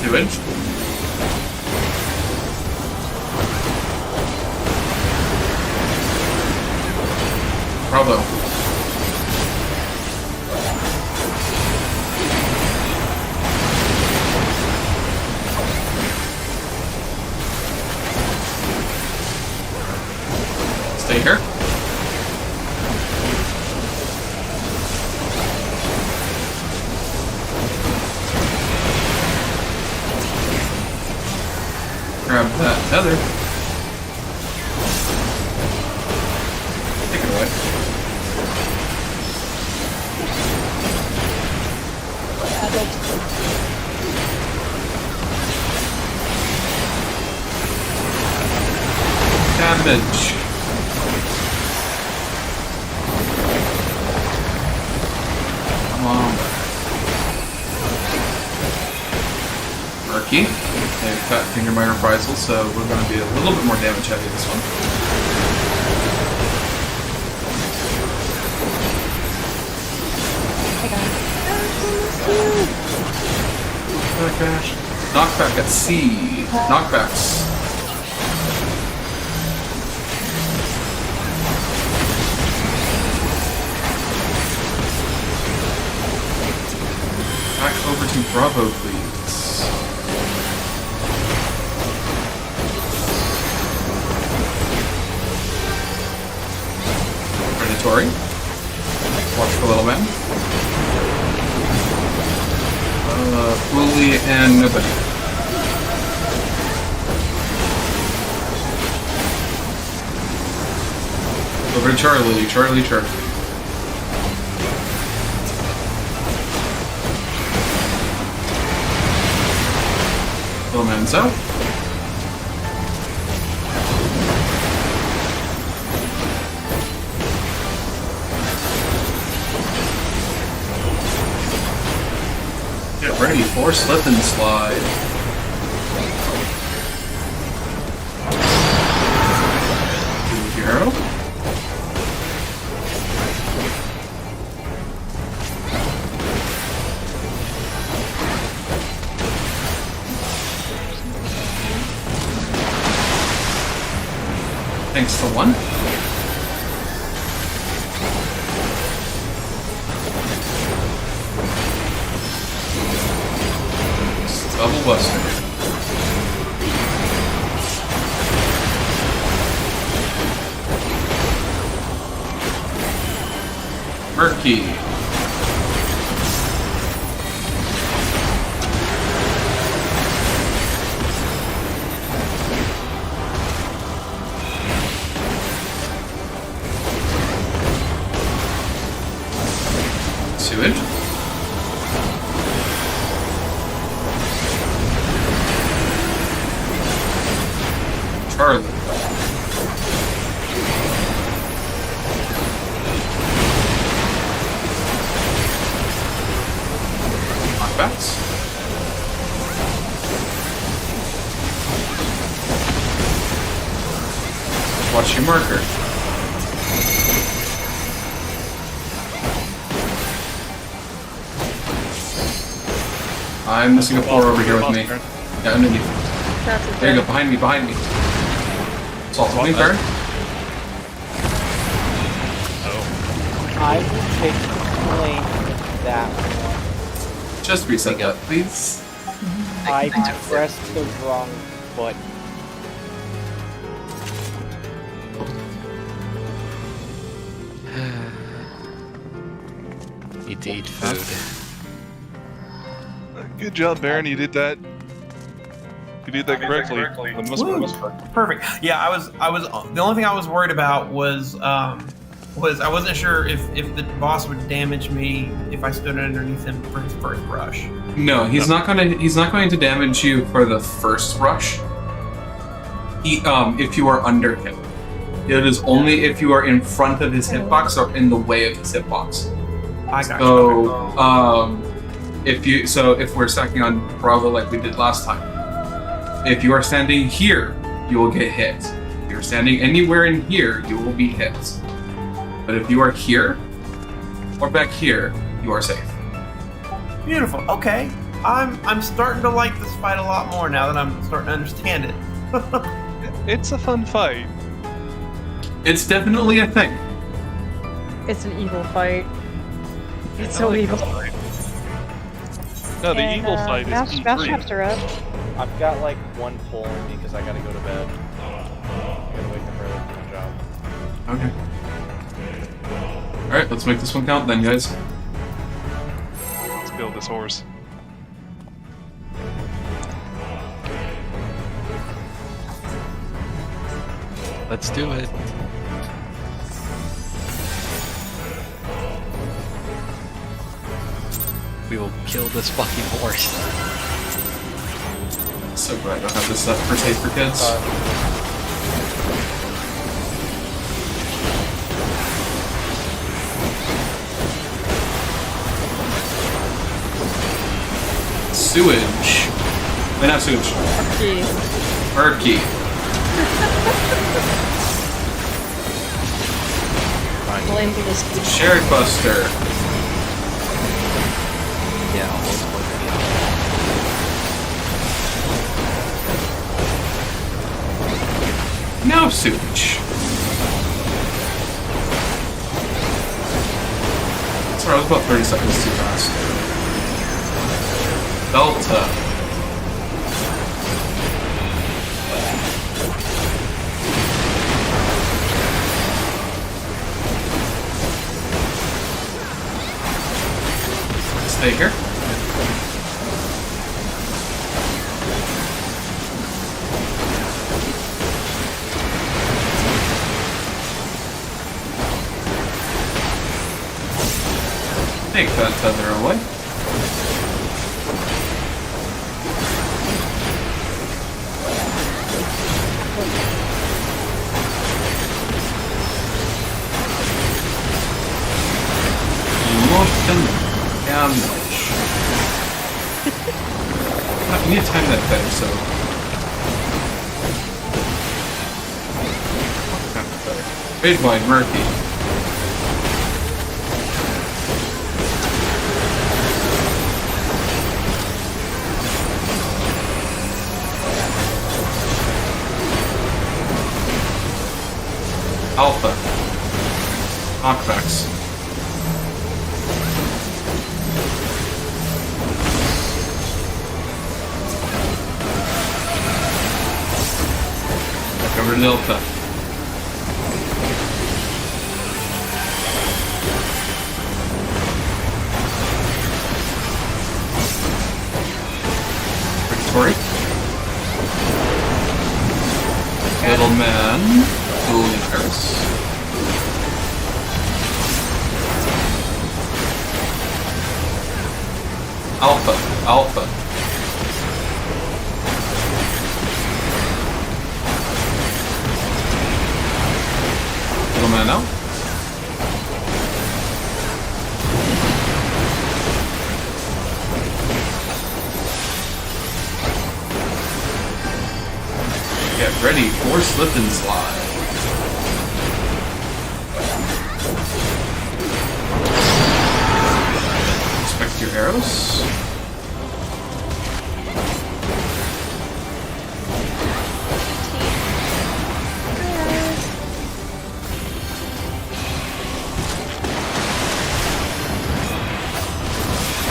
Speaker 1: Sewage. Bravo. Stay here. Grab that tether. Take it away. Damage. Come on. Murky. They fat finger my reprisal, so we're going to be a little bit more damage heavy this one. Knockback at C. Knockbacks. Back over to Bravo, please. Predatory. Watch for little man. Fully and nobody. Over to Charlie. Charlie. Little man's out. Get ready for slip and slide. Hero. Thanks for one. Buster. Murky. Sewage. Charlie. Knockbacks. Watch your marker. I'm missing a 4 over here with me. Yeah, underneath.
Speaker 2: That's it.
Speaker 1: There you go, behind me, behind me. Salt, me turn.
Speaker 8: I will take the blame with that one.
Speaker 1: Just reset that, please.
Speaker 8: I pressed the wrong button.
Speaker 4: Need to eat food.
Speaker 3: Good job, Baron. You did that. You did that correctly. The most
Speaker 7: Perfect. Yeah, I was. The only thing I was worried about was I wasn't sure if the boss would damage me if I stood underneath him for his first rush.
Speaker 1: No, he's not going to damage you for the first rush. If you are under him. It is only if you are in front of his hitbox or in the way of his hitbox.
Speaker 7: I got you.
Speaker 1: So if we're stacking on Bravo like we did last time, if you are standing here, you will get hit. If you're standing anywhere in here, you will be hit. But if you are here or back here, you are safe.
Speaker 7: Beautiful. Okay, I'm starting to like this fight a lot more now that I'm starting to understand it.
Speaker 3: It's a fun fight.
Speaker 1: It's definitely a thing.
Speaker 2: It's an evil fight. It's so evil.
Speaker 3: No, the evil fight is
Speaker 9: mouse traps are up.
Speaker 6: I've got like one pull in me because I gotta go to bed. I gotta wake up early for my job.
Speaker 1: Okay. Alright, let's make this one count then, guys.
Speaker 3: Let's build this horse.
Speaker 4: Let's do it. We will kill this fucking horse.
Speaker 1: So glad I don't have this set for safe for kids. Sewage. Wait, not sewage. Murky.
Speaker 9: Blame for this.
Speaker 1: Sherry Buster.
Speaker 4: Yeah, almost
Speaker 1: Now sewage. Sorry, I was about 30 seconds too fast. Delta. Staker. Take that tether away. Motion damage. We need to time that better, so. Time that better. Big wide murky. Alpha. Knockbacks. Over to Delta. Victory. Little man. Leaders. Alpha. Alpha. Little man now. Get ready for slip and slide. Expect your arrows.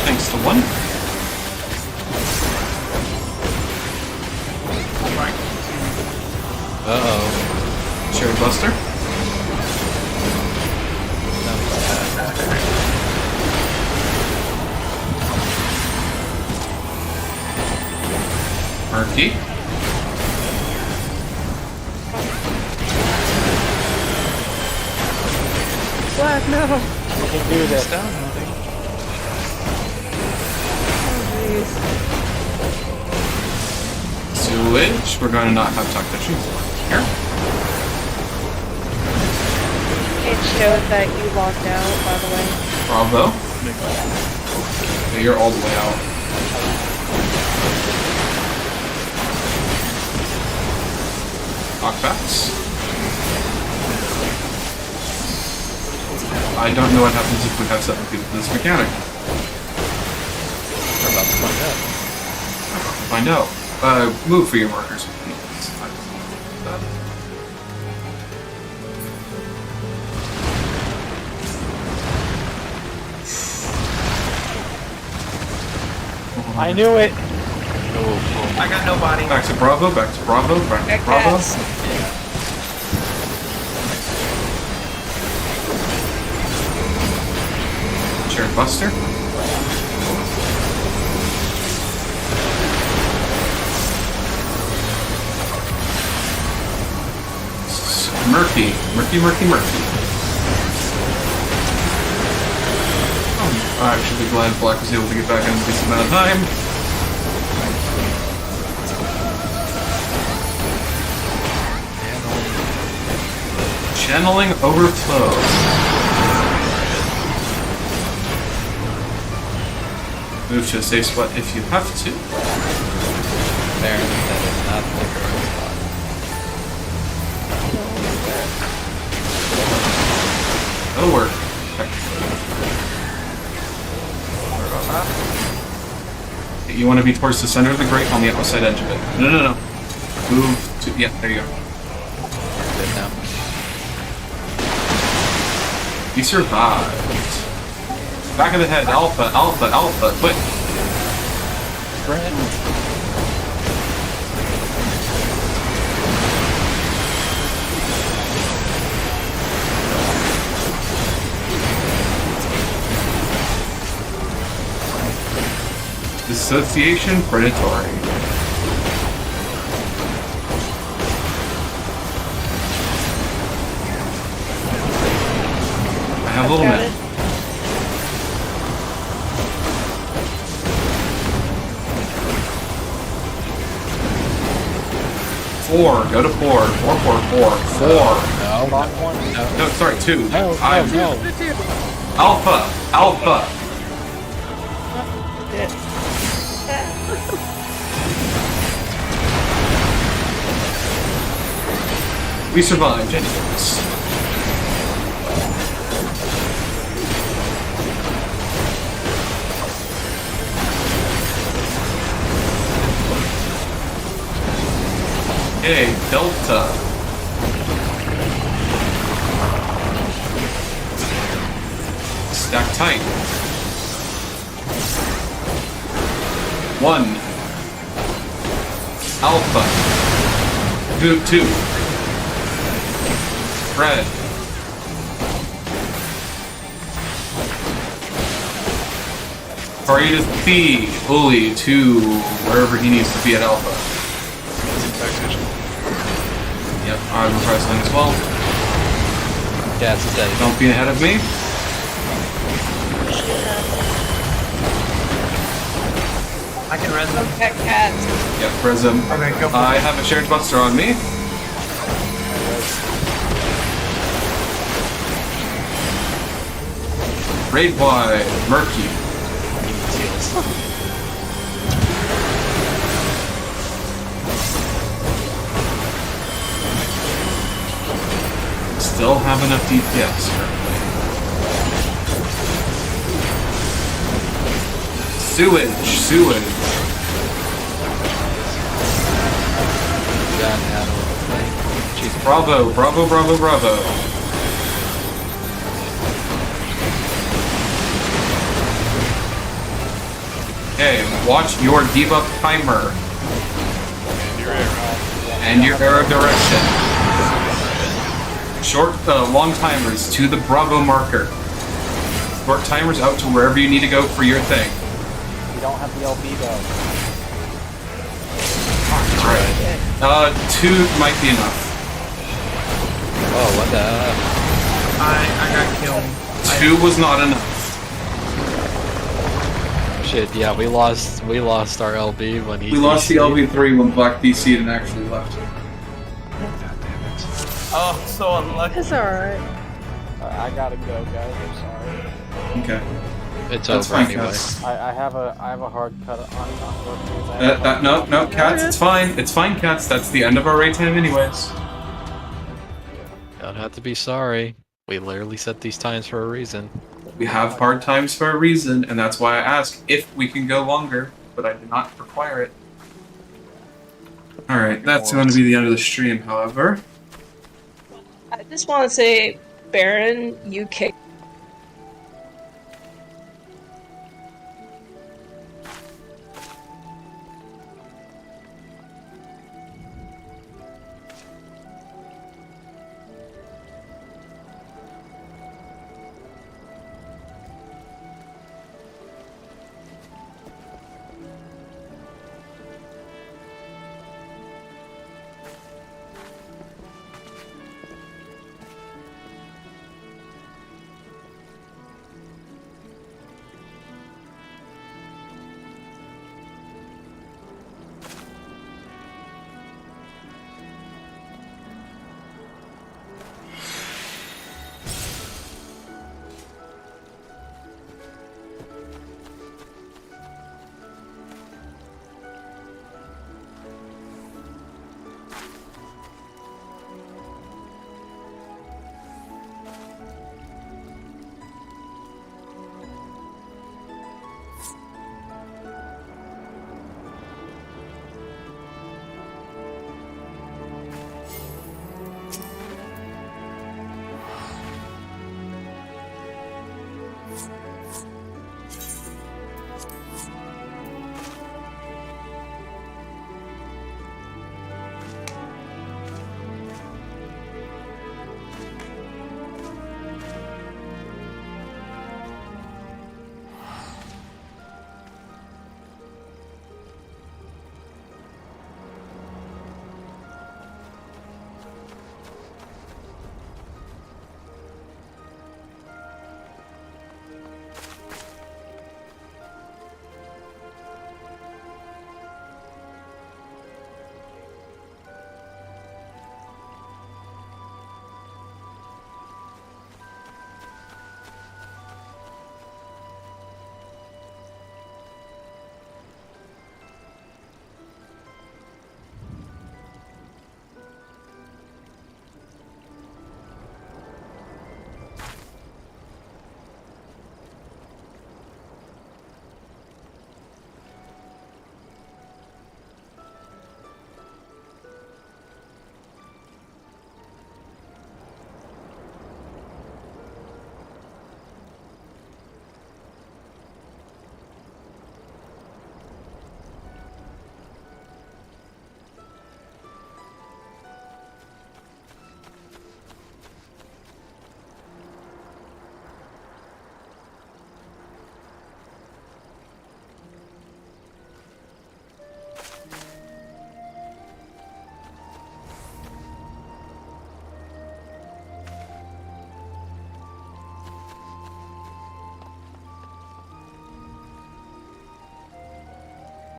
Speaker 1: Thanks to one.
Speaker 4: Uh-oh.
Speaker 1: Cherry Buster. Murky.
Speaker 2: Black, no!
Speaker 8: We can do this.
Speaker 2: Oh, jeez.
Speaker 1: Sewage. We're going to not have tactician here.
Speaker 9: It showed that you logged out, by the way.
Speaker 1: Bravo. Okay, you're all the way out. Knockbacks. I don't know what happens if we have 7 people in this mechanic.
Speaker 4: We're about to find out.
Speaker 1: Find out. Move for your markers.
Speaker 8: I knew it.
Speaker 7: I got nobody.
Speaker 1: Back to Bravo, back to Bravo, back to Bravo. Shared Buster. Murky. I'm actually glad Black was able to get back in a decent amount of time. Channeling overflow. Move to a safe spot if you have to.
Speaker 4: Baron, that is not the correct spot.
Speaker 1: That'll work. Okay. You want to be towards the center of the grate on the outside edge of it. No. Move to... Yeah, there you go.
Speaker 4: Good now.
Speaker 1: You survived. Back of the head, alpha, quick. Dissociation predatory. I have a little
Speaker 9: Got
Speaker 1: man.
Speaker 9: it.
Speaker 1: Four. Go to four. Four.
Speaker 4: No.
Speaker 8: Lock one.
Speaker 1: No, sorry, two.
Speaker 4: No.
Speaker 1: Alpha. We survived, anyways. Okay, Delta. Stack tight. 1. Alpha. 2. Fred. Party to B, Bully to wherever he needs to be at Alpha. Yep, I'm wrestling as well.
Speaker 4: Cats is dead.
Speaker 1: Don't be ahead of me.
Speaker 7: I can res them.
Speaker 9: Pet cats.
Speaker 1: Yep, res him.
Speaker 7: Okay, go for
Speaker 1: I
Speaker 7: it.
Speaker 1: have a shared buster on me. Raid wide, Murky. Still have enough DPS currently. Sewage.
Speaker 4: Jeez.
Speaker 1: Bravo. Okay, watch your debuff timer. And your arrow direction. Long timers to the Bravo marker. Short timers out to wherever you need to go for your thing.
Speaker 8: You don't have the LB though.
Speaker 1: Alright. 2 might be enough.
Speaker 4: Oh, what the?
Speaker 7: I got killed.
Speaker 1: 2 was not enough.
Speaker 4: Shit, yeah, we lost our LB when he.
Speaker 1: We lost the LV3 when Black DC'd and actually left.
Speaker 7: Oh, so unlucky.
Speaker 2: It's alright.
Speaker 8: I gotta go, guys. I'm sorry.
Speaker 1: Okay.
Speaker 4: It's
Speaker 1: That's
Speaker 4: over
Speaker 1: fine,
Speaker 4: anyway.
Speaker 1: Cats.
Speaker 8: I have a hard cut on work.
Speaker 1: No, Cats, it's fine. It's fine, Cats. That's the end of our raid time anyways.
Speaker 4: Don't have to be sorry. We literally set these times for a reason.
Speaker 1: We have hard times for a reason, and that's why I ask if we can go longer, but I do not require it. Alright, that's going to be the end of the stream, however.
Speaker 9: I just want to say, Baron, you kicked